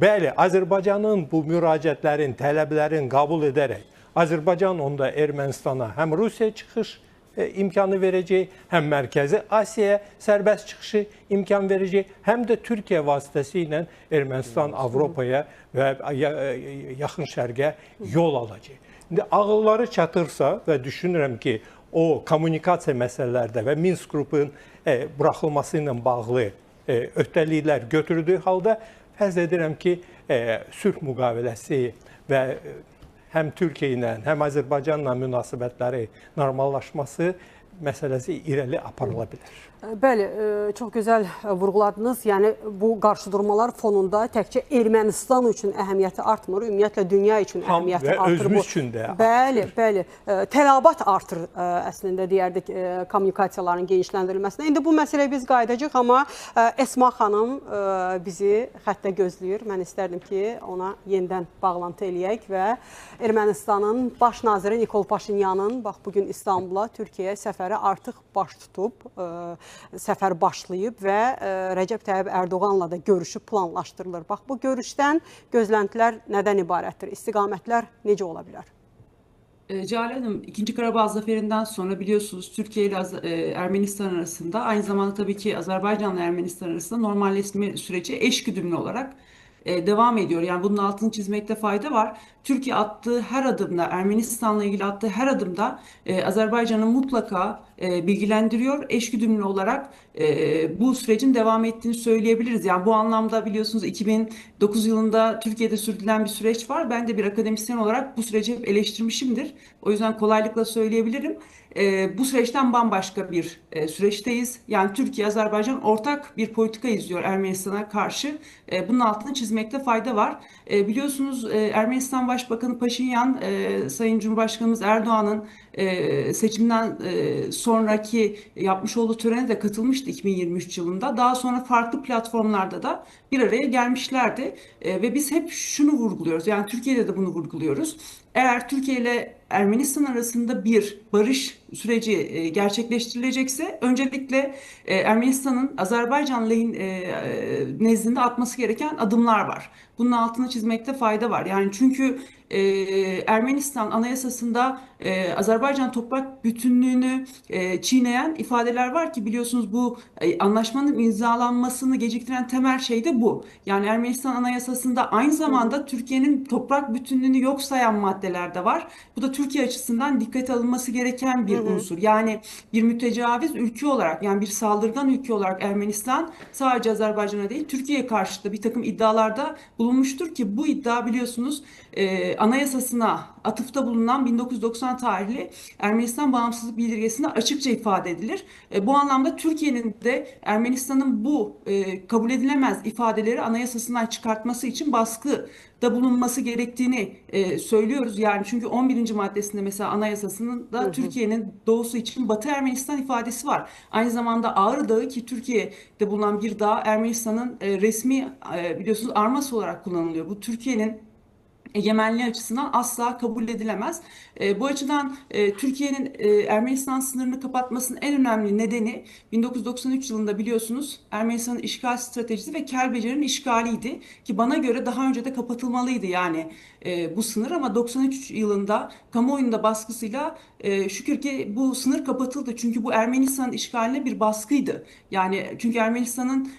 bəli, Azərbaycanın bu müraciətlərin, tələblərin qəbul edərək, Azərbaycan onda Ermənistana həm Rusiya çıxış imkanı verəcək, həm Mərkəzi Asiyaya sərbəst çıxışı imkan verəcək, həm də Türkiyə vasitəsilə Ermənistan Avropaya və yaxın şərqə yol alacaq. İndi ağılları çatırsa və düşünürəm ki, o kommunikasiya məsələlərdə və Minsk qrupun buraxılması ilə bağlı öhdəliklər götürdüyü halda fərz edirəm ki, sülh müqaviləsi və həm Türkiyə ilə, həm Azərbaycanla münasibətləri normallaşması məsələsi irəli aparıla bilər. Bəli, çox gözəl vurğuladınız. Yəni, bu qarşıdurmalar fonunda təkcə Ermənistan üçün əhəmiyyəti artmır, ümumiyyətlə dünya üçün əhəmiyyəti artır. Və özümüz üçün də. Bəli, bəli. Tələbat artır əslində deyərdik kommunikasiyaların genişləndirilməsinə. İndi bu məsələyə biz qayıdacaq, amma Əsma xanım bizi xəttə gözləyir. Mən istərdim ki, ona yenidən bağlantı eləyək və Ermənistanın baş naziri Nikol Paşinyanın bax, bugün İstanbula, Türkiyəyə səfəri artıq baş tutub. Səfər başlayıb və Rəcəb Tayyib Ərdoğanla da görüşü planlaşdırılır. Bax, bu görüşdən gözləntilər nədən ibarətdir? İstiqamətlər necə ola bilər? Cale Hanım, 2. Qarabağ zaferinden sonra biliyorsunuz Türkiye ile Ermenistan arasında aynı zamanda tabii ki Azerbaycan ile Ermenistan arasında normalleşme süreci eşgüdümlü olarak devam ediyor. Yani bunun altını çizmekte fayda var. Türkiye attığı her adımda, Ermenistan'la ilgili attığı her adımda Azerbaycan'ı mutlaka bilgilendiriyor. Eşgüdümlü olarak bu sürecin devam ettiğini söyleyebiliriz. Yani bu anlamda biliyorsunuz 2009 yılında Türkiye'de sürdürülen bir süreç var. Ben de bir akademisyen olarak bu süreci hep eleştirmişimdir. O yüzden kolaylıkla söyleyebilirim. Bu süreçten bambaşka bir süreçteyiz. Yani Türkiye, Azerbaycan ortak bir politika izliyor Ermenistan'a karşı. Bunun altını çizmekte fayda var. Biliyorsunuz Ermenistan Başbakanı Paşinyan, Sayın Cumhurbaşkanımız Erdoğan'ın seçimden sonraki yapmış olduğu törene de katılmıştı 2023 yılında. Daha sonra farklı platformlarda da bir araya gelmişlerdi. Ve biz hep şunu vurguluyoruz. Yani Türkiye'de de bunu vurguluyoruz. Eğer Türkiye ile Ermenistan arasında bir barış süreci gerçekleştirilecekse öncelikle Ermenistan'ın Azerbaycan nezdinde atması gereken adımlar var. Bunun altını çizmekte fayda var. Yani çünkü Ermenistan Anayasası'nda Azerbaycan toprak bütünlüğünü çiğneyen ifadeler var ki biliyorsunuz bu anlaşmanın imzalanmasını geciktiren temel şey de bu. Yani Ermenistan Anayasası'nda aynı zamanda Türkiye'nin toprak bütünlüğünü yok sayan maddeler de var. Bu da Türkiye açısından dikkate alınması gereken bir unsur. Yani bir mütecaviz ülke olarak yani bir saldırgan ülke olarak Ermenistan sadece Azerbaycan'a değil Türkiye'ye karşı da bir takım iddialarda bulunmuştur ki bu iddia biliyorsunuz anayasasına atıfta bulunan 1990 tarihli Ermenistan Bağımsızlık Bildirgesi'nde açıkça ifade edilir. Bu anlamda Türkiye'nin de Ermenistan'ın bu kabul edilemez ifadeleri anayasasından çıkartması için baskıda bulunması gerektiğini söylüyoruz. Yani çünkü 11. maddesinde mesela anayasasının da Türkiye'nin doğusu için Batı Ermenistan ifadesi var. Aynı zamanda Ağrı Dağı ki Türkiye'de bulunan bir dağ Ermenistan'ın resmi biliyorsunuz arması olarak kullanılıyor. Bu Türkiye'nin egemenliği açısından asla kabul edilemez. Bu açıdan Türkiye'nin Ermenistan sınırını kapatmasının en önemli nedeni 1993 yılında biliyorsunuz Ermenistan'ın işgal stratejisi ve Kelbecer'in işgaliydi ki bana göre daha önce de kapatılmalıydı yani bu sınır ama 93 yılında kamuoyunda baskısıyla şükür ki bu sınır kapatıldı. Çünkü bu Ermenistan'ın işgaline bir baskıydı. Yani çünkü Ermenistan'ın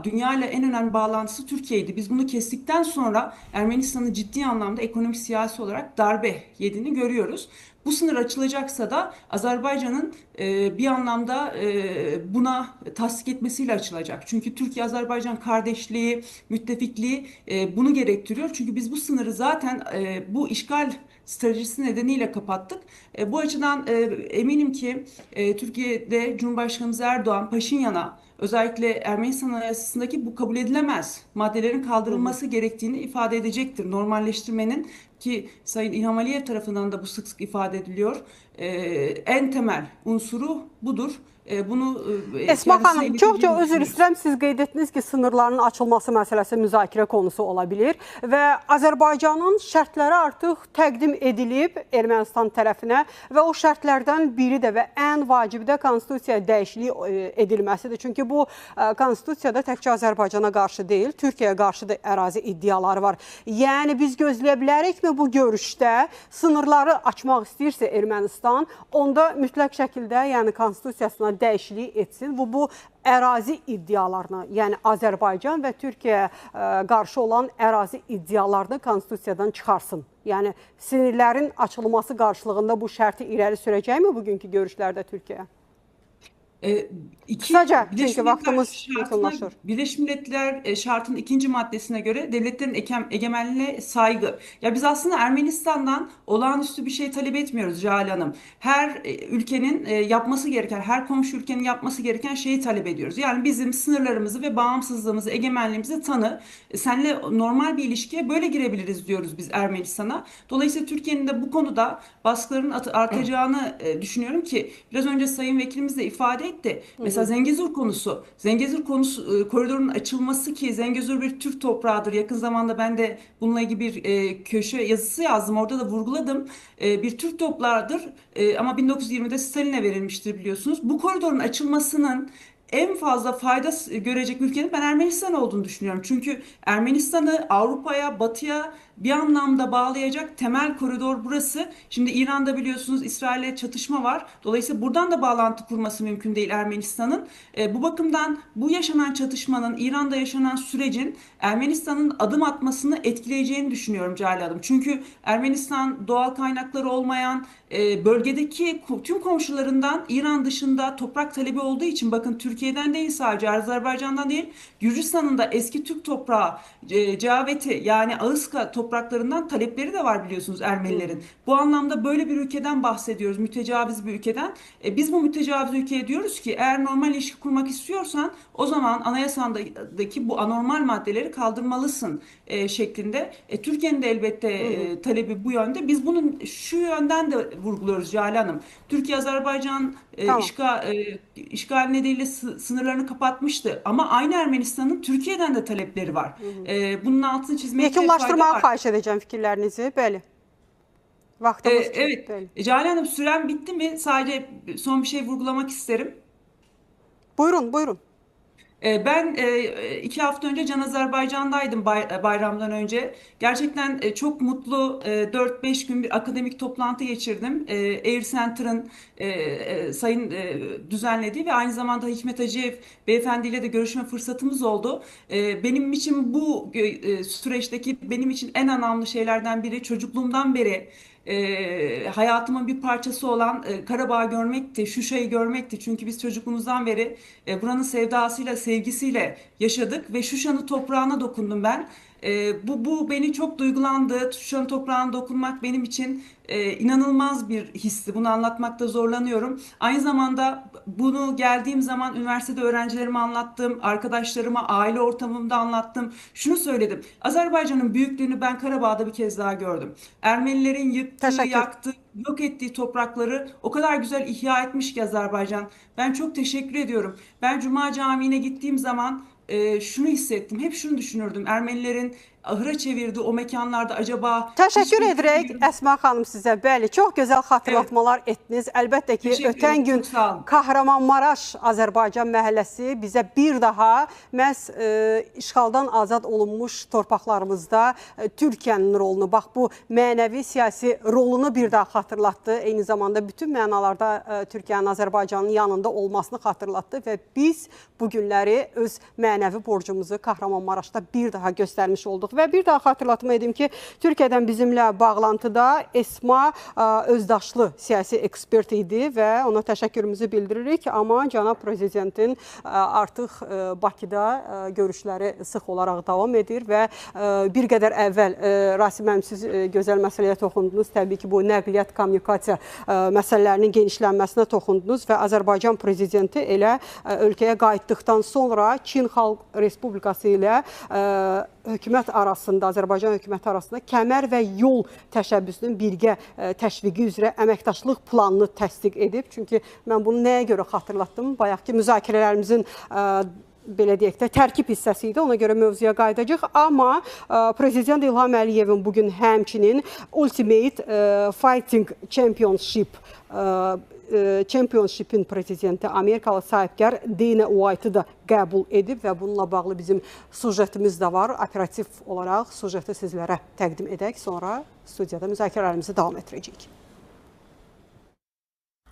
dünya ile en önemli bağlantısı Türkiye'ydi. Biz bunu kestikten sonra Ermenistan'ın ciddi anlamda ekonomik siyasi olarak darbe yediğini görüyoruz. Bu sınır açılacaksa da Azerbaycan'ın bir anlamda buna tasdik etmesiyle açılacak. Çünkü Türkiye-Azerbaycan kardeşliği, müttefikliği bunu gerektiriyor. Çünkü biz bu sınırı zaten bu işgal stratejisi nedeniyle kapattık. Bu açıdan eminim ki Türkiye'de Cumhurbaşkanımız Erdoğan, Paşinyan'a özellikle Ermenistan Anayasası'ndaki bu kabul edilemez maddelerin kaldırılması gerektiğini ifade edecektir. Normalleştirmenin ki Sayın İlham Aliyev tarafından da bu sık sık ifade ediliyor. En temel unsuru budur. Bunu Esma xanım, kendisine çox ileteceğini üzr düşünüyoruz. istəyirəm. Siz qeyd etdiniz ki, sınırların açılması məsələsi müzakirə konusu ola bilir və Azərbaycanın şərtləri artıq təqdim edilib Ermənistan tərəfinə və o şərtlərdən biri də və ən vacibi də konstitusiya dəyişikliyi edilməsidir. Çünki bu konstitusiyada təkcə Azərbaycana qarşı deyil, Türkiyəyə qarşı da ərazi iddiaları var. Yəni biz gözləyə bilərikmi bu görüşdə sınırları açmaq istəyirsə Ermənistan, onda mütləq şəkildə yəni konstitusiyasına dəyişiklik etsin. Bu ərazi iddialarını, yəni Azərbaycan və Türkiyəyə qarşı olan ərazi iddialarını konstitusiyadan çıxarsın. Yəni sınırların açılması qarşılığında bu şərti irəli sürəcəkmi bugünkü görüşlərdə Türkiyə? Kısaca çünkü vaktimiz yakınlaşıyor. Birleşmiş Milletler şartının 2. maddesine göre devletlerin egemenliğine saygı. Ya biz aslında Ermenistan'dan olağanüstü bir şey talep etmiyoruz Cale Hanım. Her ülkenin yapması gereken, her komşu ülkenin yapması gereken şeyi talep ediyoruz. Yani bizim sınırlarımızı ve bağımsızlığımızı, egemenliğimizi tanı. Seninle normal bir ilişkiye böyle girebiliriz diyoruz biz Ermenistan'a. Dolayısıyla Türkiye'nin de bu konuda baskıların artacağını düşünüyorum ki biraz önce Sayın Vekilimiz de ifade etti. Mesela Zengezur konusu, koridorun açılması ki Zengezur bir Türk toprağıdır. Yakın zamanda ben de bununla ilgili bir köşe yazısı yazdım. Orada da vurguladım. Bir Türk toprağıdır ama 1920'de Stalin'e verilmiştir biliyorsunuz. Bu koridorun açılmasının en fazla fayda görecek ülkenin ben Ermenistan olduğunu düşünüyorum. Çünkü Ermenistan'ı Avrupa'ya, Batı'ya bir anlamda bağlayacak temel koridor burası. Şimdi İran'da biliyorsunuz İsrail'le çatışma var. Dolayısıyla buradan da bağlantı kurması mümkün değil Ermenistan'ın. Bu bakımdan bu yaşanan çatışmanın, İran'da yaşanan sürecin Ermenistan'ın adım atmasını etkileyeceğini düşünüyorum Cale Hanım. Çünkü Ermenistan doğal kaynakları olmayan, bölgedeki tüm komşularından İran dışında toprak talebi olduğu için, bakın Türkiye'den değil sadece, Azerbaycan'dan değil, Gürcistan'ın da eski Türk toprağı Caveti yani Ağızka topraklarından talepleri de var biliyorsunuz Ermenilerin. Bu anlamda böyle bir ülkeden bahsediyoruz, mütecaviz bir ülkeden. Biz bu mütecaviz ülkeye diyoruz ki eğer normal ilişki kurmak istiyorsan o zaman anayasandaki bu anormal maddeleri kaldırmalısın şeklinde. Türkiye'nin de elbette talebi bu yönde. Biz bunun şu yönden de vurguluyoruz Cale Hanım. Türkiye Azerbaycan Tamam. işgal nedeniyle sınırlarını kapatmıştı. Ama aynı Ermenistan'ın Türkiye'den de talepleri var. Bunun altını çizmekte fayda Yekunlaşdırmağı var. xahiş edəcəm fikirlərinizi. Bəli. Vaxtımız Evet. Bəli. Cale Hanım, sürem bitti mi? Sadece son bir şey vurgulamak isterim. Buyurun, buyurun. Ben 2 hafta önce Can Azerbaycan'daydım bayramdan önce. Gerçekten çok mutlu 4-5 gün bir akademik toplantı geçirdim. Air Center'ın sayın düzenlediği ve aynı zamanda Hikmet Hacıyev beyefendiyle de görüşme fırsatımız oldu. Benim için bu süreçteki benim için en önemli şeylerden biri çocukluğumdan beri hayatımın bir parçası olan Karabağ'ı görmekti, Şuşa'yı görmekti. Çünkü biz çocukluğumuzdan beri buranın sevdasıyla, sevgisiyle yaşadık ve Şuşa'nın toprağına dokundum ben. Bu beni çok duygulandı. Şuşa'nın toprağına dokunmak benim için inanılmaz bir histi. Bunu anlatmakta zorlanıyorum. Aynı zamanda bunu geldiğim zaman üniversitede öğrencilerime anlattım, arkadaşlarıma, aile ortamımda anlattım. Şunu söyledim. Azerbaycan'ın büyüklüğünü ben Karabağ'da bir kez daha gördüm. Ermenilerin yıktığı, Teşekkür. yaktığı, yok ettiği toprakları o kadar güzel ihya etmiş ki Azerbaycan. Ben çok teşekkür ediyorum. Ben Cuma Camii'ne gittiğim zaman şunu hissettim. Hep şunu düşünürdüm. Ermenilerin ahıra çevirdiği o mekanlarda acaba... Təşəkkür hiçbir- edirik Əsma xanım sizə. Bəli, çox gözəl xatırlatmalar etdiniz. Əlbəttə ki, Təşəkkür ötən ederim, gün çox sağ olun. Kahramanmaraş Azərbaycan məhəlləsi bizə bir daha məhz işğaldan azad olunmuş torpaqlarımızda Türkiyənin rolunu, bax bu mənəvi siyasi rolunu bir daha xatırlatdı. Eyni zamanda bütün mənalarda Türkiyənin Azərbaycanın yanında olmasını xatırlatdı və biz bu günləri öz mənəvi borcumuzu Kahramanmaraşda bir daha göstərmiş olduq. Və bir daha xatırlatma edim ki, Türkiyədən bizimlə bağlantıda Esma Özdaşlı siyasi ekspert idi və ona təşəkkürümüzü bildiririk. Amma cənab prezidentin artıq Bakıda görüşləri sıx olaraq davam edir və bir qədər əvvəl Rasim müəllim, siz gözəl məsələyə toxundunuz. Təbii ki, bu nəqliyyat, kommunikasiya məsələlərinin genişlənməsinə toxundunuz və Azərbaycan prezidenti elə ölkəyə qayıtdıqdan sonra Çin Xalq Respublikası ilə hökumət arasında, Azərbaycan hökuməti arasında kəmər və yol təşəbbüsünün birgə təşviqi üzrə əməkdaşlıq planını təsdiq edib. Çünki mən bunu nəyə görə xatırlatdım? Bayaqki müzakirələrimizin belə deyək də tərkib hissəsi idi. Ona görə mövzuya qayıdacaq. Amma Prezident İlham Əliyevin bugün həmçinin Ultimate Fighting Championship'in prezidenti Amerikalı sahibkar Dana White'ı da qəbul edib və bununla bağlı bizim sujetimiz də var. Operativ olaraq sujeti sizlərə təqdim edək. Sonra studiyada müzakirələrimizi davam etdirəcəyik.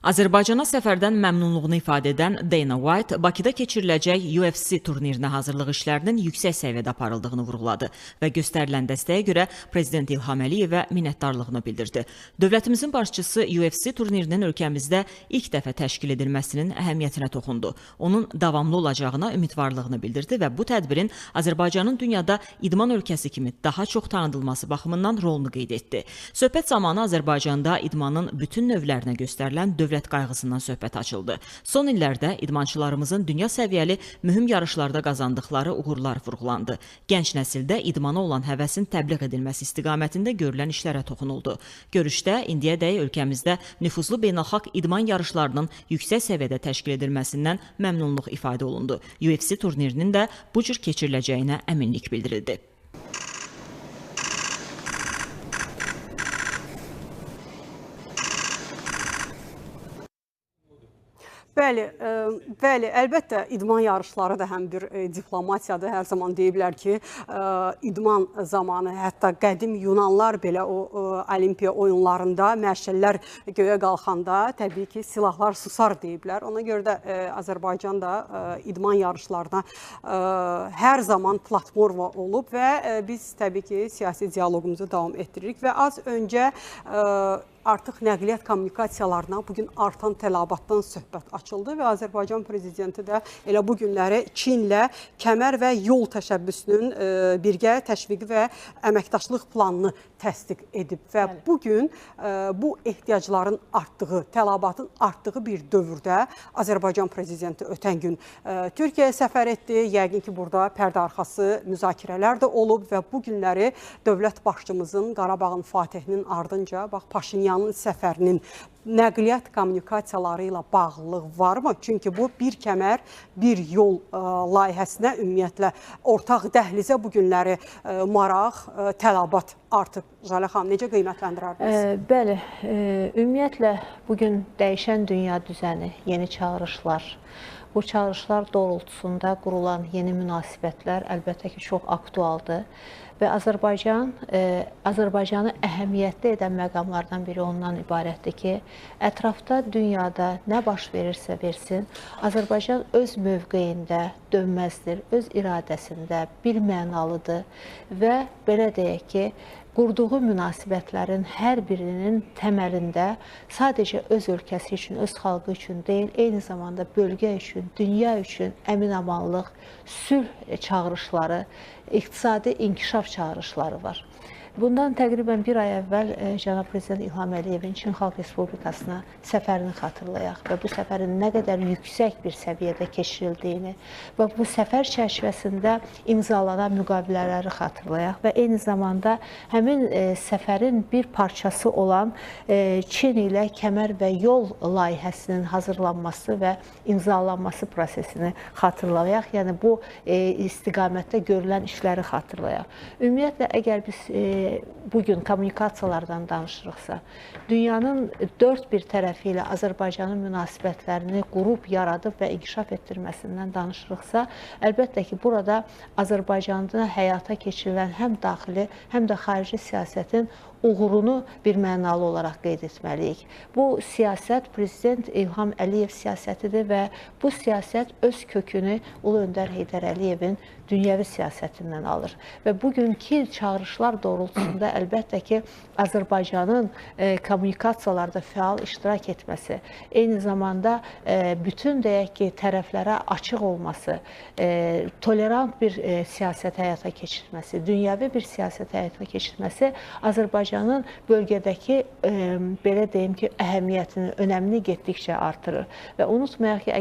Azərbaycana səfərdən məmnunluğunu ifadə edən Dana White Bakıda keçiriləcək UFC turnirinə hazırlıq işlərinin yüksək səviyyədə aparıldığını vurğuladı və göstərilən dəstəyə görə Prezident İlham Əliyevə minnətdarlığını bildirdi. Dövlətimizin başçısı UFC turnirinin ölkəmizdə ilk dəfə təşkil edilməsinin əhəmiyyətinə toxundu. Onun davamlı olacağına ümidvarlığını bildirdi və bu tədbirin Azərbaycanın dünyada idman ölkəsi kimi daha çox tanıdılması baxımından rolunu qeyd etdi. Söhbət zamanı Azərbaycanda idmanın bütün növlərinə göstərilən dövlət qayğısından söhbət açıldı. Son illərdə idmançılarımızın dünya səviyyəli mühüm yarışlarda qazandıqları uğurlar vurğulandı. Gənc nəsildə idmana olan həvəsin təbliğ edilməsi istiqamətində görülən işlərə toxunuldu. Görüşdə indiyədək ölkəmizdə nüfuzlu beynəlxalq idman yarışlarının yüksək səviyyədə təşkil edilməsindən məmnunluq ifadə olundu. UFC turnirinin də bu cür keçiriləcəyinə əminlik bildirildi. Bəli, əlbəttə idman yarışları da həm bir diplomatiyadır. Hər zaman deyiblər ki, idman zamanı hətta qədim Yunanlar belə o olimpiya oyunlarında məşəllər göyə qalxanda təbii ki, silahlar susar deyiblər. Ona görə də Azərbaycan da idman yarışlarına hər zaman platforma olub və biz təbii ki, siyasi dialoqumuzu davam etdiririk və az öncə artıq nəqliyyat kommunikasiyalarına bugün artan tələbatdan söhbət açıldı və Azərbaycan prezidenti də elə bu günləri Çinlə kəmər və yol təşəbbüsünün birgə təşviqi və əməkdaşlıq planını təsdiq edib və bugün bu ehtiyacların artdığı, tələbatın artdığı bir dövrdə Azərbaycan prezidenti ötən gün Türkiyəyə səfər etdi. Yəqin ki, burada pərdə arxası müzakirələr də olub və bu günləri dövlət başçımızın Qarabağın Fatihinin ardınca Paşinyanın səfərinin nəqliyyat kommunikasiyaları ilə bağlılığı varmı? Çünki bu bir kəmər, bir yol layihəsinə ümumiyyətlə ortaq dəhlizə bu günləri maraq, tələbat artıb. Jalə xanım, necə qiymətləndirərdiniz? Bəli, ümumiyyətlə bugün dəyişən dünya düzəni, yeni çağırışlar, bu çağırışlar doğrultusunda qurulan yeni münasibətlər əlbəttə ki, çox aktualdır. Və Azərbaycanı əhəmiyyətli edən məqamlardan biri ondan ibarətdir ki, ətrafda dünyada nə baş verirsə versin, Azərbaycan öz mövqeyində dönməzdir, öz iradəsində birmənalıdır və belə deyək ki, qurduğu münasibətlərin hər birinin təməlində sadəcə öz ölkəsi üçün, öz xalqı üçün deyil, eyni zamanda bölgə üçün, dünya üçün əmin-amanlıq, sülh çağırışları, iqtisadi inkişaf çağırışları var. Bundan təqribən bir ay əvvəl cənab prezident İlham Əliyevin Çin Xalq Respublikasına səfərini xatırlayaq və bu səfərin nə qədər yüksək bir səviyyədə keçirildiyini və bu səfər çərçivəsində imzalanan müqavilələri xatırlayaq və eyni zamanda həmin səfərin bir parçası olan Çin ilə kəmər və yol layihəsinin hazırlanması və imzalanması prosesini xatırlayaq. Yəni bu istiqamətdə görülən işləri xatırlayaq. Ümumiyyətlə, əgər biz bugün kommunikasiyalardan danışırıqsa, dünyanın dörd bir tərəfi ilə Azərbaycanın münasibətlərini qurub, yaradıb və inkişaf etdirməsindən danışırıqsa, əlbəttə ki, burada Azərbaycanda həyata keçirilən həm daxili, həm də xarici siyasətin uğurunu bir mənalı olaraq qeyd etməliyik. Bu siyasət Prezident İlham Əliyev siyasətidir və bu siyasət öz kökünü Ulu Öndər Heydər Əliyevin dünyəvi siyasətindən alır. Və bugünkü çağırışlar doğrultusunda əlbəttə ki, Azərbaycanın kommunikasiyalarda fəal iştirak etməsi, eyni zamanda bütün deyək ki, tərəflərə açıq olması, tolerant bir siyasət həyata keçirməsi, dünyəvi bir siyasət həyata keçirməsi Azərbaycanın bölgədəki, belə deyim ki, əhəmiyyətini, önəmini getdikcə artırır. Və unutmayaq ki,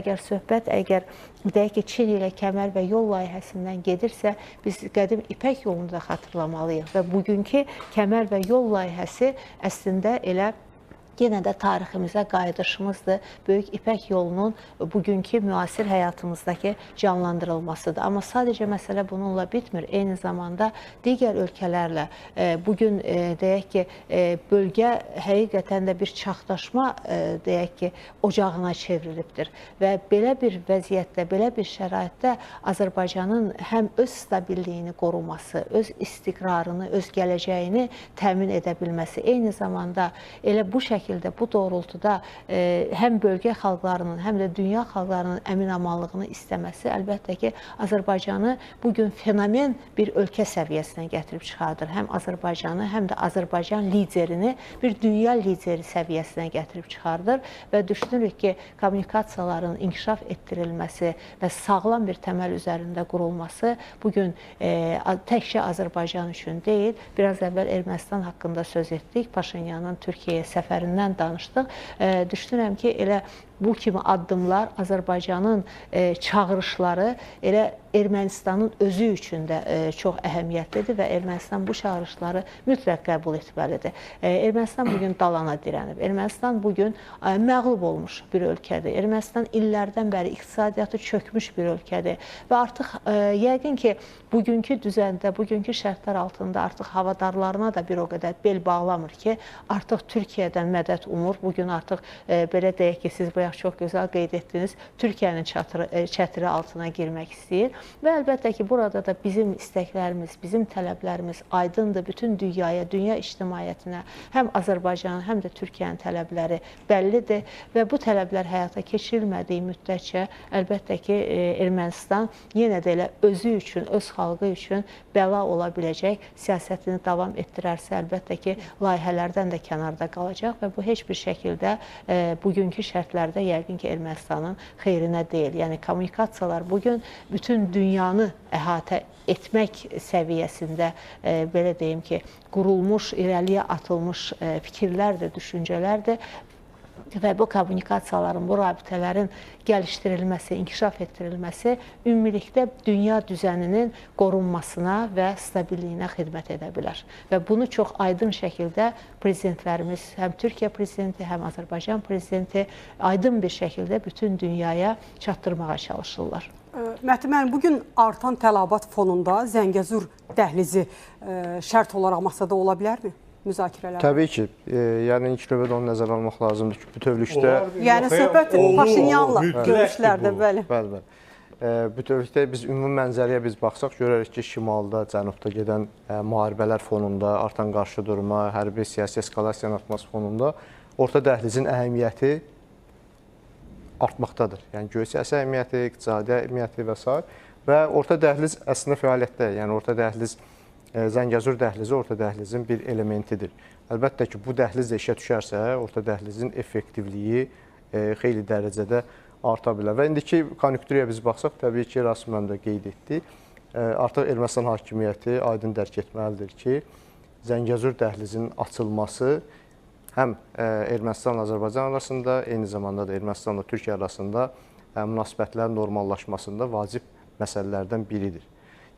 əgər deyək ki, Çin ilə kəmər və yol layihəsindən gedirsə, biz qədim İpək yolunu da xatırlamalıyıq və bugünkü kəmər və yol layihəsi əslində elə yenə də tariximizə qayıdışımızdır. Böyük İpək yolunun bugünkü müasir həyatımızdakı canlandırılmasıdır. Amma sadəcə məsələ bununla bitmir. Eyni zamanda digər ölkələrlə bugün deyək ki, bölgə həqiqətən də bir çaxdaşma deyək ki, ocağına çevrilibdir. Və belə bir vəziyyətdə, belə bir şəraitdə Azərbaycanın həm öz stabilliyini qoruması, öz istiqrarını, öz gələcəyini təmin edə bilməsi, eyni zamanda elə bu şəkildə bu doğrultuda həm bölgə xalqlarının, həm də dünya xalqlarının əmin-amanlığını istəməsi əlbəttə ki, Azərbaycanı bugün fenomen bir ölkə səviyyəsinə gətirib çıxardır. Həm Azərbaycanı, həm də Azərbaycan liderini bir dünya lideri səviyyəsinə gətirib çıxardır və düşünürük ki, kommunikasiyaların inkişaf etdirilməsi və sağlam bir təməl üzərində qurulması bugün təkcə Azərbaycan üçün deyil, biraz əvvəl Ermənistan haqqında söz etdik, Paşinyanın Türkiyəyə səfərindən danışdıq. Düşünürəm ki, elə bu kimi addımlar Azərbaycanın çağırışları elə Ermənistanın özü üçün də çox əhəmiyyətlidir və Ermənistan bu çağırışları mütləq qəbul etməlidir. Ermənistan bugün dalana dirənib. Ermənistan bugün məğlub olmuş bir ölkədir. Ermənistan illərdən bəri iqtisadiyyatı çökmüş bir ölkədir və artıq yəqin ki, bugünkü düzəndə, bugünkü şərtlər altında artıq havadarlarına da bir o qədər bel bağlamır ki, artıq Türkiyədən mədət umur. Bugün artıq belə deyək ki, siz bu bayaq çox gözəl qeyd etdiniz, Türkiyənin çətiri altına girmək istəyir və əlbəttə ki, burada da bizim istəklərimiz, bizim tələblərimiz aydındır bütün dünyaya, dünya ictimaiyyətinə, həm Azərbaycanın, həm də Türkiyənin tələbləri bəllidir və bu tələblər həyata keçirilmədiyi müddətcə əlbəttə ki, Ermənistan yenə də elə özü üçün, öz xalqı üçün bəla ola biləcək siyasətini davam etdirərsə, əlbəttə ki, layihələrdən də kənarda qalacaq və bu heç bir şəkildə bugünkü şərtlərdə yəqin ki, Ermənistanın xeyrinə deyil. Yəni, kommunikasiyalar bugün bütün dünyanı əhatə etmək səviyyəsində, belə deyim ki, qurulmuş, irəliyə atılmış fikirlərdir, düşüncələrdir. Və bu kommunikasiyaların, bu rabitələrin gəlişdirilməsi, inkişaf etdirilməsi ümumilikdə dünya düzəninin qorunmasına və stabilliyinə xidmət edə bilər. Və bunu çox aydın şəkildə prezidentlərimiz, həm Türkiyə prezidenti, həm Azərbaycan prezidenti aydın bir şəkildə bütün dünyaya çatdırmağa çalışırlar. Mətin müəllim, bugün artan tələbat fonunda Zəngəzur dəhlizi şərt olaraq masada ola bilərmi? Müzakirələr. Təbii ki, yəni ilk növbədə onu nəzərə almaq lazımdır ki, bütövlükdə... Yəni söhbət Paşinyanla görüşlərdə, bəli. Bəli. Bütövlükdə biz ümumi mənzərəyə biz baxsaq, görərik ki, şimalda, cənubda gedən müharibələr fonunda, artan qarşı durma, hərbi siyasi eskalasiyanın artması fonunda orta dəhlizin əhəmiyyəti artmaqdadır. Yəni geosiyasi əhəmiyyəti, iqtisadi əhəmiyyəti və s. Və orta dəhliz əslində fəaliyyətdə, yəni orta dəhliz Zəngəzur dəhlizi orta dəhlizin bir elementidir. Əlbəttə ki, bu dəhliz də işə düşərsə, orta dəhlizin effektivliyi xeyli dərəcədə arta bilər. Və indiki konjunkturaya biz baxsaq, təbii ki, Rasim müəllim də qeyd etdi. Artıq Ermənistan hakimiyyəti aydın dərk etməlidir ki, Zəngəzur dəhlizinin açılması həm Ermənistan-Azərbaycan arasında, eyni zamanda da Ermənistanla Türkiyə arasında münasibətlərin normallaşmasında vacib məsələlərdən biridir.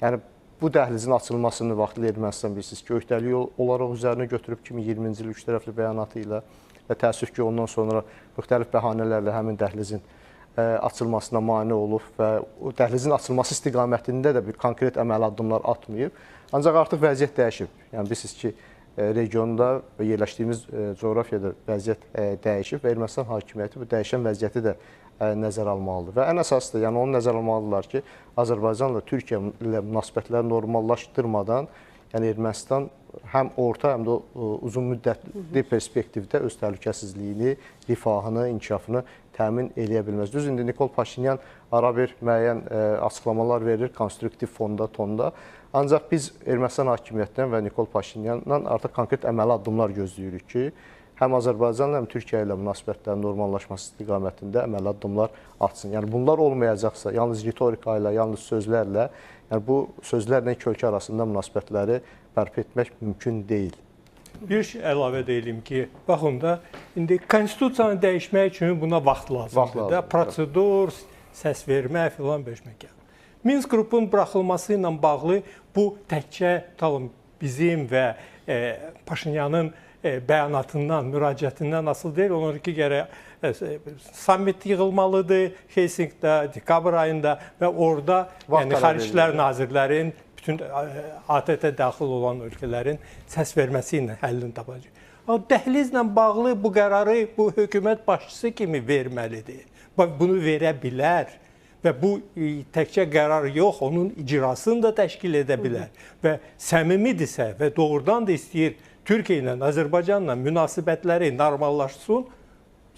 Yəni, bu dəhlizin açılmasını vaxtilə Ermənistan bilirsiniz ki, öhdəlik olaraq üzərinə götürüb 2020-ci il üç tərəfli bəyanatı ilə və təəssüf ki, ondan sonra müxtəlif bəhanələrlə həmin dəhlizin açılmasına mane olub və o dəhlizin açılması istiqamətində də bir konkret əməli addımlar atmayıb. Ancaq artıq vəziyyət dəyişib. Yəni, bilirsiniz ki, regionda və yerləşdiyimiz coğrafiyada vəziyyət dəyişib və Ermənistan hakimiyyəti bu dəyişən vəziyyəti də nəzər almalıdır. Və ən əsası da, yəni onu nəzər almalıdırlar ki, Azərbaycanla Türkiyə ilə münasibətləri normallaşdırmadan, yəni Ermənistan həm orta, həm də uzun müddətli perspektivdə öz təhlükəsizliyini, rifahını, inkişafını təmin eləyə bilməz. Düz indi Nikol Paşinyan ara bir müəyyən açıqlamalar verir, konstruktiv fonda, tonda. Ancaq biz Ermənistan hakimiyyətindən və Nikol Paşinyandan artıq konkret əməli addımlar gözləyirik ki, həm Azərbaycanla, həm Türkiyə ilə münasibətlərin normallaşması istiqamətində əməli addımlar atsın. Yəni, bunlar olmayacaqsa, yalnız ritorika ilə, yalnız sözlərlə, yəni bu sözlərlə iki ölkə arasında münasibətləri bərpa etmək mümkün deyil. Bir şey əlavə deyim ki, baxın da, indi konstitusiyanı dəyişmək üçün buna vaxt lazımdır. Prosedur, səs vermək filan beşmək. Minsk qrupun buraxılması ilə bağlı bu təkcə bizim və Paşinyanın bəyanatından, müraciətindən asılı deyil. Onlar ki, gərək sammit yığılmalıdır Helsinkdə, dekabr ayında və orada Xariclər Nazirlərin, bütün ATƏT-ə daxil olan ölkələrin səs verməsi ilə həllini tapacaq. Dəhlizlə bağlı bu qərarı bu hökumət başçısı kimi verməlidir. Bunu verə bilər və bu təkcə qərar yox, onun icrasını da təşkil edə bilər. Və səmimidirsə və doğrudan da istəyir Türkiyə ilə, Azərbaycanla münasibətləri normallaşsın,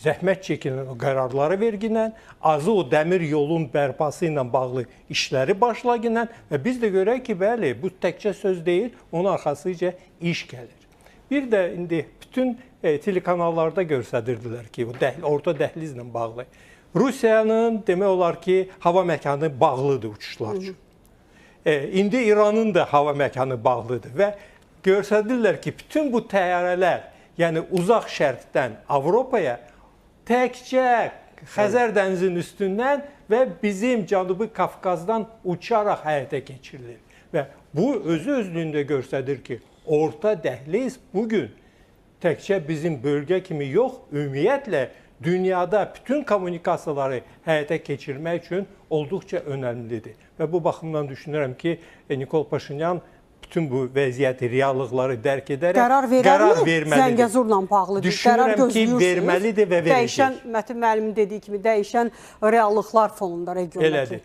zəhmət çəkilən o qərarları verginən, azı o dəmir yolun bərpası ilə bağlı işləri başlaginən və biz də görək ki, bəli, bu təkcə söz deyil, onun arxasıca iş gəlir. Bir də indi bütün telekanallarda göstərirdilər ki, orta dəhlizlə bağlı. Rusiyanın demək olar ki, hava məkanı bağlıdır uçuşlar üçün. İndi İranın da hava məkanı bağlıdır və göstərirlər ki, bütün bu təyyarələr, yəni uzaq şərqdən Avropaya təkcə Xəzər dənizinin üstündən və bizim Cənubi Qafqazdan uçaraq həyata keçirilir. Və bu özü-özlüyündə göstərir ki, orta dəhliz bugün təkcə bizim bölgə kimi yox, ümumiyyətlə dünyada bütün kommunikasiyaları həyata keçirmək üçün olduqca önəmlidir. Və bu baxımdan düşünürəm ki, Nikol Paşinyan bütün bu vəziyyəti, reallıqları dərk edərək qərar verməlidir. Zəngəzurla bağlıdır. Düşünürəm ki, verməlidir və verəcək. Dəyişən, Mətin müəllimin dediyi kimi, dəyişən reallıqlar fonunda regiondakı. Elədir.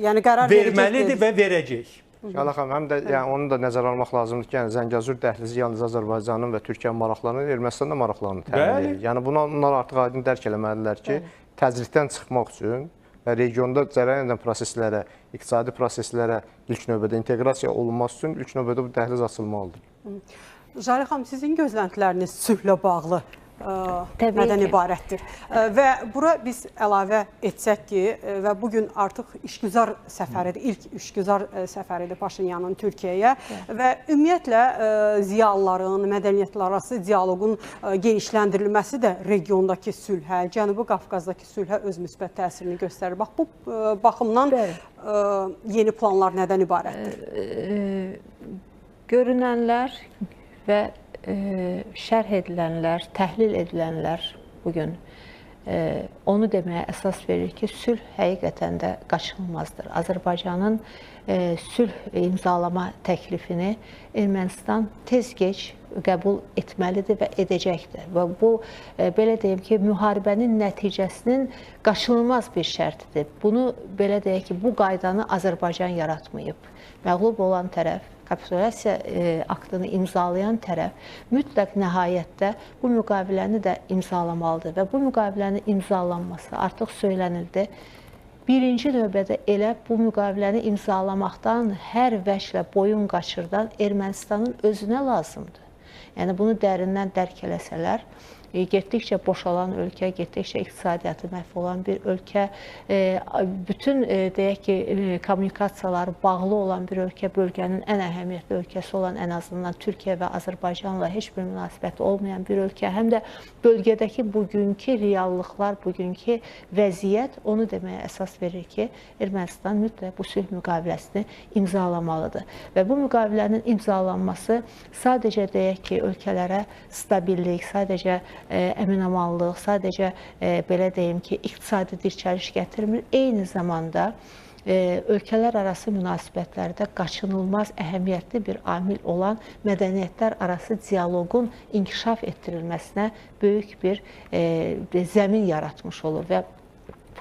Yəni qərar verməlidir və verəcək. Şəla xanım, həm də yəni, onu da nəzərə almaq lazımdır ki, yəni, Zəngəzur dəhlizi yalnız Azərbaycanın və Türkiyənin maraqlarını, Ermənistan da maraqlarını təmin edir. Yəni, bunlar artıq aydın dərk eləməlidirlər ki, təzyiqdən çıxmaq üçün və regionda cərəyan edən proseslərə, iqtisadi proseslərə ilk növbədə inteqrasiya olunması üçün ilk növbədə bu dəhliz açılmalıdır. Jale xanım, sizin gözləntiləriniz sülhlə bağlı nədən ibarətdir? Və bura biz əlavə etsək ki, və bugün artıq işgüzar səfəridir, ilk işgüzar səfəridir Paşinyanın Türkiyəyə və ümumiyyətlə ziyalıların, mədəniyyətlər arası diyaloqun genişləndirilməsi də regiondakı sülhə, Cənubi Qafqazdakı sülhə öz müsbət təsirini göstərir. Bax, bu baxımdan yeni planlar nədən ibarətdir? Görünənlər və şərh edilənlər, təhlil edilənlər bugün onu deməyə əsas verir ki, sülh həqiqətən də qaçınılmazdır. Azərbaycanın sülh imzalama təklifini Ermənistan tez-gec qəbul etməlidir və edəcəkdir. Və bu, belə deyim ki, müharibənin nəticəsinin qaçınılmaz bir şərtidir. Bunu, belə deyək ki, bu qaydanı Azərbaycan yaratmayıb. Məğlub olan tərəf, kapitulyasiya aktını imzalayan tərəf mütləq nəhayətdə bu müqaviləni də imzalamalıdır və bu müqavilənin imzalanması artıq söylənildi. Birinci növbədə elə bu müqaviləni imzalamaqdan hər vəclə boyun qaçırdan Ermənistanın özünə lazımdır. Yəni bunu dərindən dərk eləsələr, getdikcə boşalan ölkə, getdikcə iqtisadiyyatı məhv olan bir ölkə, bütün deyək ki, kommunikasiyaları bağlı olan bir ölkə, bölgənin ən əhəmiyyətli ölkəsi olan ən azından Türkiyə və Azərbaycanla heç bir münasibəti olmayan bir ölkə, həm də bölgədəki bugünkü reallıqlar, bugünkü vəziyyət onu deməyə əsas verir ki, Ermənistan mütləq bu sülh müqaviləsini imzalamalıdır. Və bu müqavilənin imzalanması sadəcə deyək ki, ölkələrə stabillik, sadəcə əminamanlıq, sadəcə belə deyim ki, iqtisadi dirçəliş gətirmir. Eyni zamanda ölkələr arası münasibətlərdə qaçınılmaz əhəmiyyətli bir amil olan mədəniyyətlər arası diyaloqun inkişaf etdirilməsinə böyük bir zəmin yaratmış olur və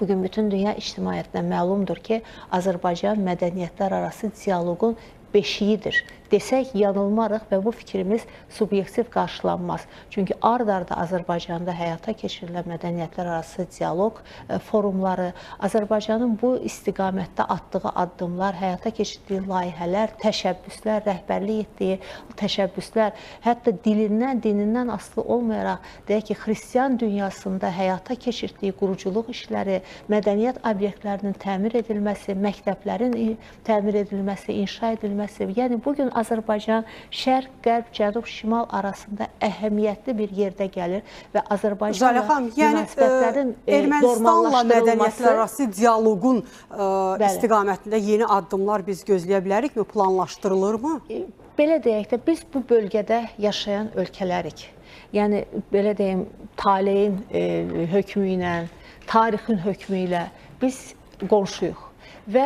bugün bütün dünya ictimaiyyətinə məlumdur ki, Azərbaycan mədəniyyətlər arası diyaloqun beşiyidir. Desək, yanılmarıq və bu fikrimiz subyektiv qarşılanmaz. Çünki ard-arda Azərbaycanda həyata keçirilən mədəniyyətlər arası diyaloq forumları, Azərbaycanın bu istiqamətdə atdığı addımlar, həyata keçirdiyi layihələr, təşəbbüslər, rəhbərlik etdiyi təşəbbüslər, hətta dinindən asılı olmayaraq, deyək ki, xristian dünyasında həyata keçirdiyi quruculuq işləri, mədəniyyət obyektlərinin təmir edilməsi, məktəblərin təmir edilməsi, inşa edilməsi, yəni bugün Azərbaycan şərq, qərb, cənub, şimal arasında əhəmiyyətli bir yerdə gəlir və Azərbaycanla münasibətlərin Ermənistanla mədəniyyətlər arası diyaloqun istiqamətində yeni addımlar biz gözləyə bilərikmi, planlaşdırılırmı? Belə deyək də, biz bu bölgədə yaşayan ölkələrik. Yəni, belə deyim, taleyin hökmü ilə, tarixin hökmü ilə biz qonşuyuq və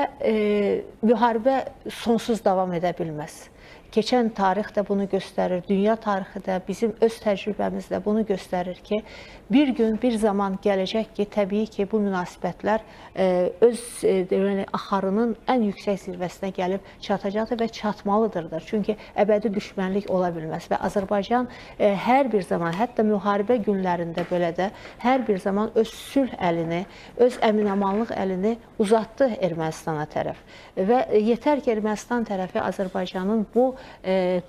müharibə sonsuz davam edə bilməz. Keçən tarix də bunu göstərir, dünya tarixi də, bizim öz təcrübəmiz də bunu göstərir ki, bir gün, bir zaman gələcək ki, təbii ki, bu münasibətlər öz axarının ən yüksək zirvəsinə gəlib çatacaqdır və çatmalıdırdır. Çünki əbədi düşmənlik ola bilməz və Azərbaycan hər bir zaman, hətta müharibə günlərində belə də, hər bir zaman öz sülh əlini, öz əminamanlıq əlini uzatdı Ermənistana tərəf. Və yetər ki, Ermənistan tərəfi Azərbaycanın bu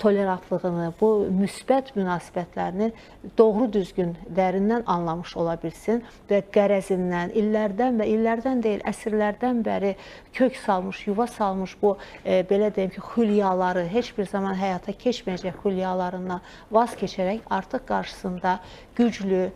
tolerantlığını, bu müsbət münasibətlərini doğru düzgün, dərindən anlamış ola bilsin və qərəzindən, illərdən deyil, əsrlərdən bəri kök salmış, yuva salmış bu, belə deyim ki, xülyaları, heç bir zaman həyata keçməyəcək xülyalarından vaz keçərək artıq qarşısında güclü,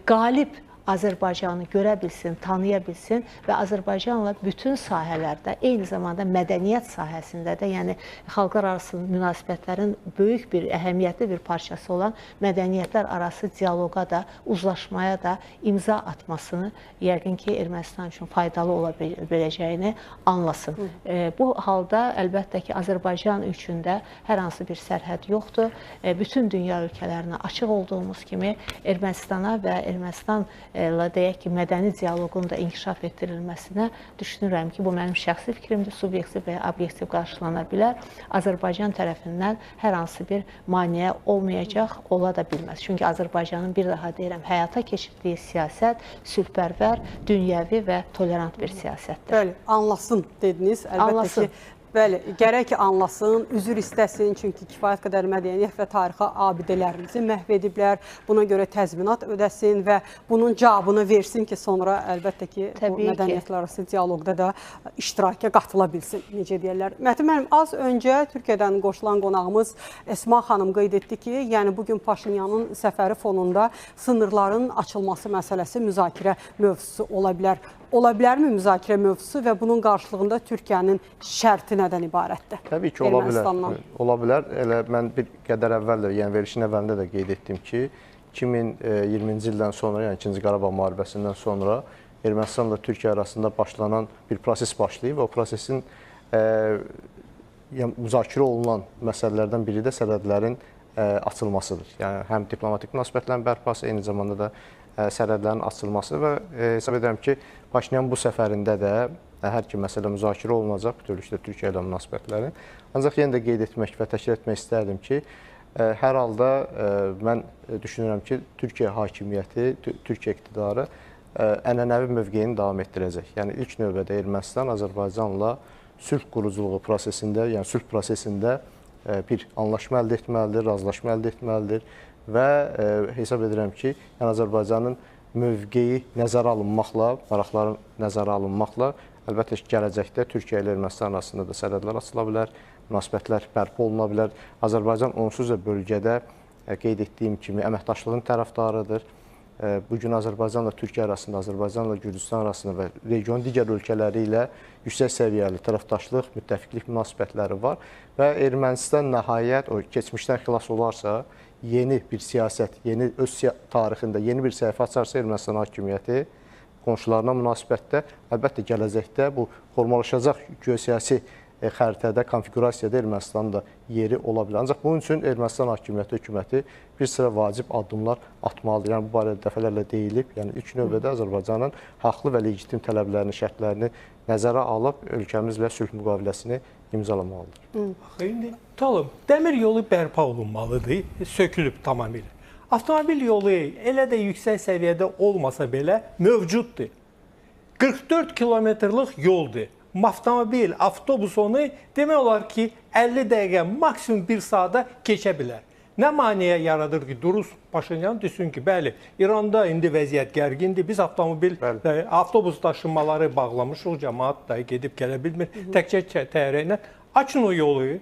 qalib Azərbaycanı görə bilsin, tanıya bilsin və Azərbaycanla bütün sahələrdə, eyni zamanda mədəniyyət sahəsində də, yəni xalqlar arası münasibətlərin böyük bir, əhəmiyyətli bir parçası olan mədəniyyətlər arası dialoqa da, uzlaşmaya da imza atmasını yəqin ki, Ermənistan üçün faydalı ola biləcəyini anlasın. Bu halda əlbəttə ki, Azərbaycan üçün də hər hansı bir sərhəd yoxdur. Bütün dünya ölkələrinə açıq olduğumuz kimi Ermənistana və Ermənistanla deyək ki, mədəni dialoqun da inkişaf etdirilməsinə düşünürəm ki, bu mənim şəxsi fikrimdir, subyektiv və ya obyektiv qarşılana bilər. Azərbaycan tərəfindən hər hansı bir maneə olmayacaq, ola da bilməz. Çünki Azərbaycanın, bir daha deyirəm, həyata keçirdiyi siyasət sülhpərvər, dünyəvi və tolerant bir siyasətdir. Bəli, anlasın dediniz. Əlbəttə ki, bəli, gərək ki, anlasın, üzr istəsin, çünki kifayət qədər mədəniyyət və tarixi abidələrimizi məhv ediblər. Buna görə təzminat ödəsin və bunun cavabını versin ki, sonra əlbəttə ki, bu mədəniyyətlər arası dialoqda da iştiraka qatıla bilsin, necə deyərlər. Mətin müəllim, az öncə Türkiyədən qoşulan qonağımız Esma xanım qeyd etdi ki, yəni bugün Paşinyanın səfəri fonunda sınırların açılması məsələsi müzakirə mövzusu ola bilər. Ola bilərmi müzakirə mövzusu və bunun qarşılığında Türkiyənin şərti nədən ibarətdir? Təbii ki, ola bilər. Ola bilər. Elə mən bir qədər əvvəl də, yəni verilişin əvvəlində də qeyd etdim ki, 2020-ci ildən sonra, yəni 2-ci Qarabağ müharibəsindən sonra Ermənistanla Türkiyə arasında başlanan bir proses başlayıb və o prosesin müzakirə olunan məsələlərdən biri də sərhədlərin açılmasıdır. Yəni həm diplomatik münasibətlərin bərpası, eyni zamanda da sərhədlərin açılması və hesab edirəm ki, Paşinyan bu səfərində də hər ki məsələ müzakirə olunacaq, bütövlükdə Türkiyə ilə münasibətlərin. Ancaq yenə də qeyd etmək və təkrar etmək istərdim ki, hər halda mən düşünürəm ki, Türkiyə hakimiyyəti, Türkiyə iqtidarı ənənəvi mövqeyini davam etdirəcək. Yəni ilk növbədə Ermənistan Azərbaycanla sülh quruculuğu prosesində, yəni sülh prosesində bir anlaşma əldə etməlidir, razılaşma əldə etməlidir və hesab edirəm ki, yəni Azərbaycanın mövqeyi nəzərə alınmaqla, maraqların nəzərə alınmaqla, əlbəttə ki, gələcəkdə Türkiyə ilə Ermənistan arasında da sərhədlər açıla bilər, münasibətlər bərpa oluna bilər. Azərbaycan onsuz da bölgədə qeyd etdiyim kimi əməkdaşlığın tərəfdarıdır. Bugün Azərbaycanla Türkiyə arasında, Azərbaycanla Gürcüstan arasında və regionun digər ölkələri ilə yüksək səviyyəli tərəfdaşlıq, müttəfiqlik münasibətləri var və Ermənistan nəhayət o keçmişdən xilas olarsa, yeni bir siyasət, öz tarixində yeni bir səhifə açarsa Ermənistan hakimiyyəti qonşularına münasibətdə, əlbəttə gələcəkdə bu formalaşacaq geosiyasi xəritədə, konfigurasiyada Ermənistanın da yeri ola bilər. Ancaq bunun üçün Ermənistan hakimiyyəti, hökuməti bir sıra vacib addımlar atmalıdır. Yəni bu barədə dəfələrlə deyilib. Yəni ilk növbədə Azərbaycanın haqlı və legitim tələblərini, şərtlərini nəzərə alıb ölkəmizlə sülh müqaviləsini imzalamalıdır. İndi tutalım, dəmir yolu bərpa olunmalıdır, sökülüb tamamilə. Avtomobil yolu elə də yüksək səviyyədə olmasa belə mövcuddur. 44 kilometrlik yoldur. Avtomobil, avtobus onu demək olar ki, 50 dəqiqə, maksimum 1 saata keçə bilər. Nə maneə yaradır ki, Duruz Paşinyan desin ki, bəli, İranda indi vəziyyət gərgindir, biz avtobus daşınmaları bağlamışıq, cəmaat da gedib gələ bilmir, təkcə təyyarə ilə. Açın o yolu,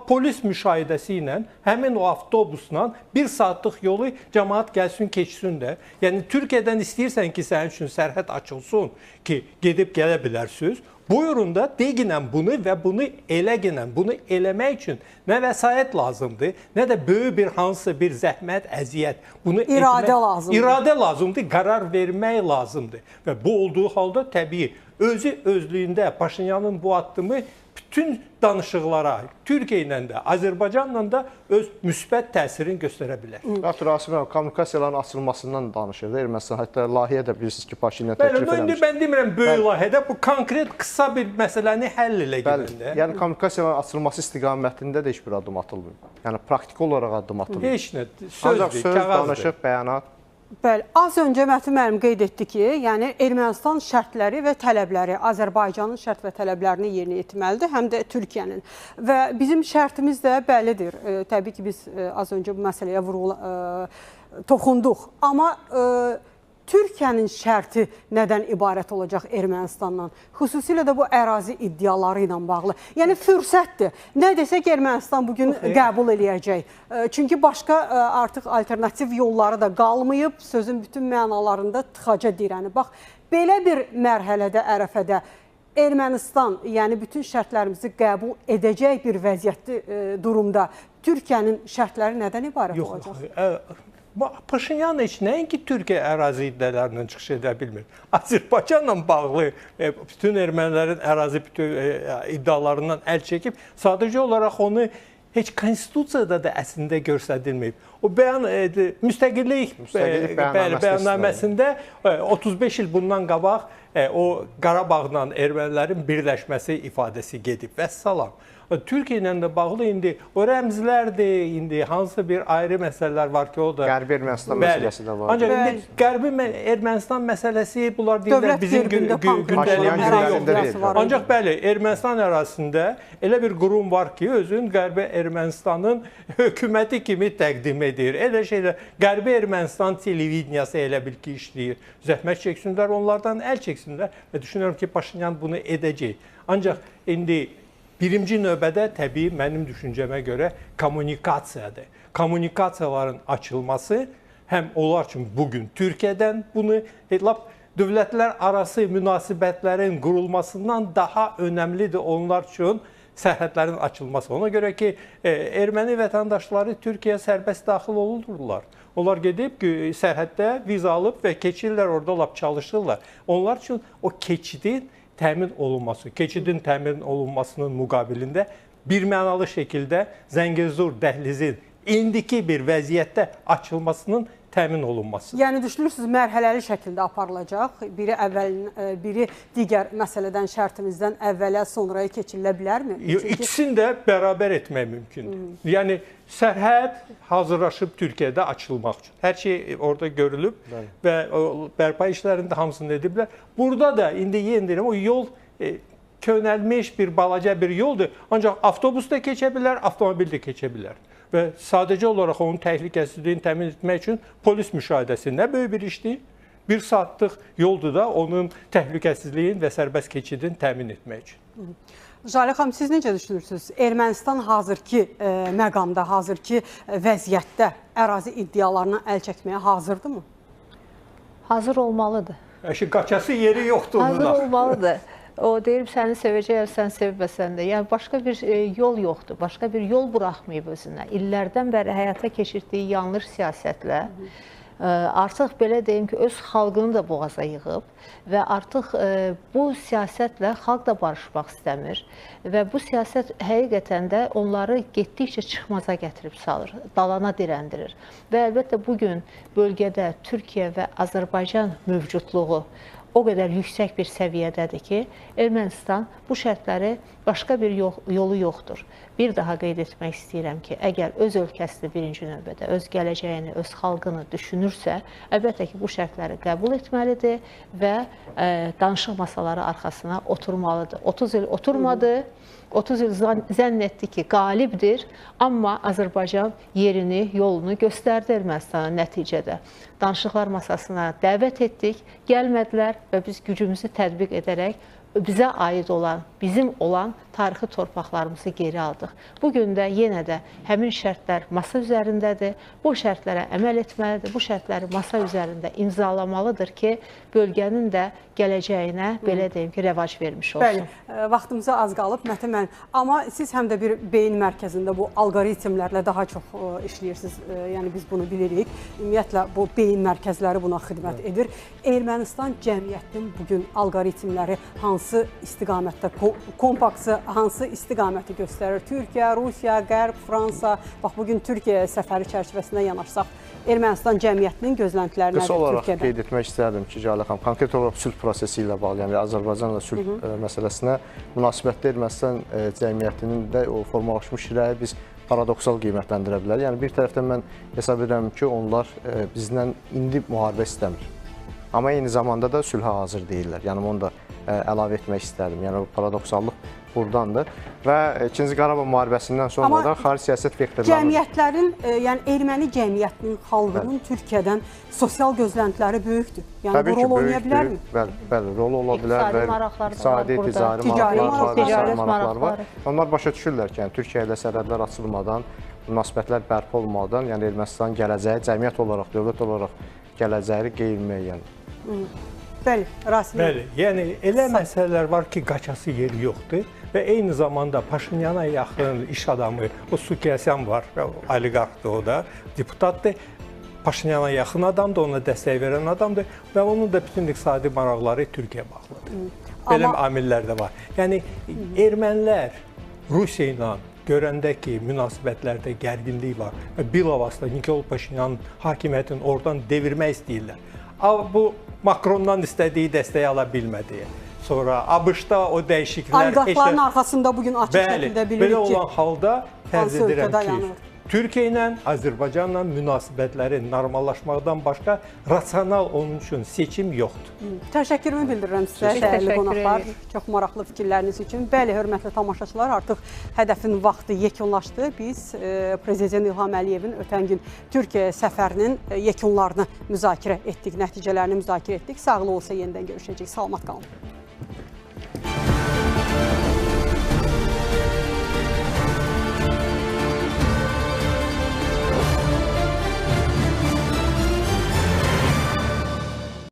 polis müşahidəsi ilə, həmin o avtobusla 1 saatlıq yolu cəmaat gəlsin, keçsin də. Yəni, Türkiyədən istəyirsən ki, sənin üçün sərhəd açılsın ki, gedib gələ bilərsiniz. Buyurun da deginən bunu və bunu eləginən, bunu eləmək üçün nə vəsait lazımdır, nə də böyük bir hansısa bir zəhmət, əziyyət. İradə lazımdır. İradə lazımdır, qərar vermək lazımdır. Və bu olduğu halda təbii özlüyündə Paşinyanın bu addımı bütün danışıqlara, Türkiyə ilə də, Azərbaycanla da öz müsbət təsirini göstərə bilər. Artur Asimov kommunikasiyaların açılmasından danışırdı. Ermənistan hətta layihəyə də bilirsiniz ki, Paşinyan təklif eləmiş. Mən demirəm böyük layihədə, bu konkret qısa bir məsələni həll elə gedəndə. Yəni kommunikasiyaların açılması istiqamətində də heç bir addım atılmıyor. Yəni praktiki olaraq addım atılmıyor. Heç nə, sözdür, söz, danışıq, bəyanat. Bəli, az öncə Mətin müəllim qeyd etdi ki, yəni Ermənistan şərtləri və tələbləri, Azərbaycanın şərt və tələblərini yerinə yetirməlidir, həm də Türkiyənin. Və bizim şərtimiz də bəllidir. Təbii ki, biz az öncə bu məsələyə toxunduq. Amma Türkiyənin şərti nədən ibarət olacaq Ermənistandan? Xüsusilə də bu ərazi iddiaları ilə bağlı. Yəni fürsətdir. Nə desək Ermənistan bugün qəbul eləyəcək. Çünki başqa artıq alternativ yolları da qalmayıb, sözün bütün mənalarında tıxaca dirənib. Bax, belə bir mərhələdə, ərəfədə Ermənistan, yəni bütün şərtlərimizi qəbul edəcək bir vəziyyətli durumda Türkiyənin şərtləri nədən ibarət olacaq? Paşinyan heç nəinki Türkiyə ərazi iddialarından çıxış edə bilmir. Azərbaycanla bağlı bütün ermənilərin ərazi iddialarından əl çəkib, sadəcə olaraq onu heç konstitusiyada da əslində göstərilməyib. O müstəqillik bəyannaməsində 35 il bundan qabaq o Qarabağla ermənilərin birləşməsi ifadəsi gedib. Vəssalam. Türkiyə ilə də bağlı indi o rəmzlərdir, indi hansı bir ayrı məsələlər var ki, o da... Qərbi Ermənistan məsələsi də var. Ancaq indi Qərbi Ermənistan məsələsi, bunlar deyirlər, bizim gündəlimizdə yoxdur. Ancaq bəli, Ermənistan ərazisində elə bir qurum var ki, özün Qərbi Ermənistanın hökuməti kimi təqdim edir. Elə şeylər, Qərbi Ermənistan televideniyası elə bil ki, işləyir. Zəhmət çəksinlər, onlardan əl çəksinlər və düşünürəm ki, Paşinyan bunu edəcək. Ancaq indi birinci növbədə təbii mənim düşüncəmə görə kommunikasiyadır. Kommunikasiyaların açılması həm onlar üçün bugün Türkiyədən bunu dövlətlər arası münasibətlərin qurulmasından daha önəmlidir onlar üçün sərhədlərin açılması. Ona görə ki, erməni vətəndaşları Türkiyəyə sərbəst daxil olurlar. Onlar gedib sərhəddə viza alıb və keçirlər, orada çalışırlar. Onlar üçün o keçidin təmin olunması, keçidin təmin olunmasının müqabilində birmənalı şəkildə Zəngəzur dəhlizin indiki bir vəziyyətdə açılmasının təmin olunması. Yəni düşünürsünüz, mərhələli şəkildə aparılacaq. Biri digər məsələdən, şərtimizdən əvvələ, sonraya keçirilə bilərmi? İkisini də bərabər etmək mümkündür. Yəni sərhəd hazırlaşıb Türkiyədə açılmaq üçün. Hər şey orada görülüb və bərpa işlərində hamısını ediblər. Burada da indi yeniləyirəm, o yol könəlmiş bir balaca bir yoldur. Ancaq avtobus da keçə bilər, avtomobil də keçə bilər. Və sadəcə olaraq onun təhlükəsizliyini təmin etmək üçün polis müşahidəsi nə böyük bir işdir. 1 saatlıq yoldur da onun təhlükəsizliyin və sərbəst keçidini təmin etmək üçün. Jalə xanım, siz necə düşünürsünüz? Ermənistan hazırki məqamda, hazırki vəziyyətdə ərazi iddialarına əl çəkməyə hazırdırmı? Hazır olmalıdır. Qaçası yeri yoxdur onunla. Hazır olmalıdır. O deyir, səni sevəcək, sən sevməsən də. Yəni, başqa bir yol yoxdur, başqa bir yol buraxmayıb özünə. İllərdən bəri həyata keçirdiyi yanlış siyasətlə artıq belə deyim ki, öz xalqını da boğaza yığıb və artıq bu siyasətlə xalq da barışmaq istəmir və bu siyasət həqiqətən də onları getdikcə çıxmaza gətirib salır, dalana dirəndirir. Və əlbəttə bugün bölgədə Türkiyə və Azərbaycan mövcudluğu o qədər yüksək bir səviyyədədir ki, Ermənistan bu şərtləri başqa bir yolu yoxdur. Bir daha qeyd etmək istəyirəm ki, əgər öz ölkəsini birinci növbədə, öz gələcəyini, öz xalqını düşünürsə, əlbəttə ki, bu şərtləri qəbul etməlidir və danışıq masaları arxasına oturmalıdır. 30 il oturmadı, 30 il zənn etdi ki, qalibdir, amma Azərbaycan yerini, yolunu göstərdi Ermənistana nəticədə. Danışıqlar masasına dəvət etdik, gəlmədilər və biz gücümüzü tətbiq edərək bizə aid olan, bizim olan tarixi torpaqlarımızı geri aldıq. Bugün də yenə də həmin şərtlər masa üzərindədir. Bu şərtlərə əməl etməlidir. Bu şərtləri masa üzərində imzalamalıdır ki, bölgənin də gələcəyinə, belə deyim ki, rəvac vermiş olsun. Bəli, vaxtımıza az qalıb, Mətin müəllim. Amma siz həm də bir beyin mərkəzində bu alqoritmlərlə daha çox işləyirsiniz. Yəni biz bunu bilirik. Ümumiyyətlə, bu beyin mərkəzləri buna xidmət edir. Ermənistan cəmiyyətinin bugün alqoritmləri hansı istiqamətdə, kompaksı hansı istiqaməti göstərir? Türkiyə, Rusiya, Qərb, Fransa, bax bugün Türkiyə səfəri çərçivəsində yanaşsaq, Ermənistan cəmiyyətinin gözləntiləri nədir Türkiyədən? Qısa olaraq qeyd etmək istərdim ki, Jalə xanım, konkret olaraq sülh prosesi ilə bağlı, yəni Azərbaycanla sülh məsələsinə münasibətdə Ermənistan cəmiyyətinin də o formalaşmış rəyi biz paradoksal qiymətləndirə bilər. Yəni bir tərəfdən mən hesab edirəm ki, onlar bizdən indi müharibə istəmir. Amma eyni zamanda da sülhə hazır deyirlər. Yəni onu da əlavə etmək istərdim. Yəni paradoksallıq buradandır. Və 2-ci Qarabağ müharibəsindən sonra da xarici siyasət vektorlarının Cəmiyyətlərin, yəni erməni cəmiyyətinin, xalqının Türkiyədən sosial gözləntiləri böyükdür. Yəni bu rol oynaya bilərmi? Bəli, rol ola bilər və iqtisadi, ticari maraqlar var. Onlar başa düşürlər ki, yəni Türkiyə ilə sərhədlər açılmadan, münasibətlər bərpa olmadan, yəni Ermənistanın gələcəyi, cəmiyyət olaraq, dövlət olaraq gələcəyi qeyri-müəyyəndir. Bəli, Rasim. Bəli, yəni elə məsələlər var ki, qaçası yeri yoxdur və eyni zamanda Paşinyana yaxın iş adamı, o Sukiyasyan var, oliqarxdır o da, deputatdır. Paşinyana yaxın adamdır, ona dəstək verən adamdır və onun da bütün iqtisadi maraqları Türkiyə bağlıdır. Belə amillər də var. Yəni ermənilər Rusiya ilə görəndə ki, münasibətlərdə gərginlik var və bilavasitə Nikol Paşinyanın hakimiyyətini oradan devirmək istəyirlər. Bu Makrondan istədiyi dəstəyi ala bilmədi. Sonra ABC-da o dəyişikliklər... Oliqarxların arxasında bugün açıq şəkildə bilirik ki... Belə olan halda fərz edirəm ki, Türkiyə ilə, Azərbaycanla münasibətləri normallaşmaqdan başqa rasional onun üçün seçim yoxdur. Təşəkkürümü bildirirəm sizə, dəyərli qonaqlar. Çox maraqlı fikirləriniz üçün. Bəli, hörmətli tamaşaçılar, artıq hədəfin vaxtı yekunlaşdı. Biz Prezident İlham Əliyevin ötən gün Türkiyə səfərinin yekunlarını müzakirə etdik, nəticələrini müzakirə etdik. Sağlı olsa yenidən görüşəcək. Salamat qalın.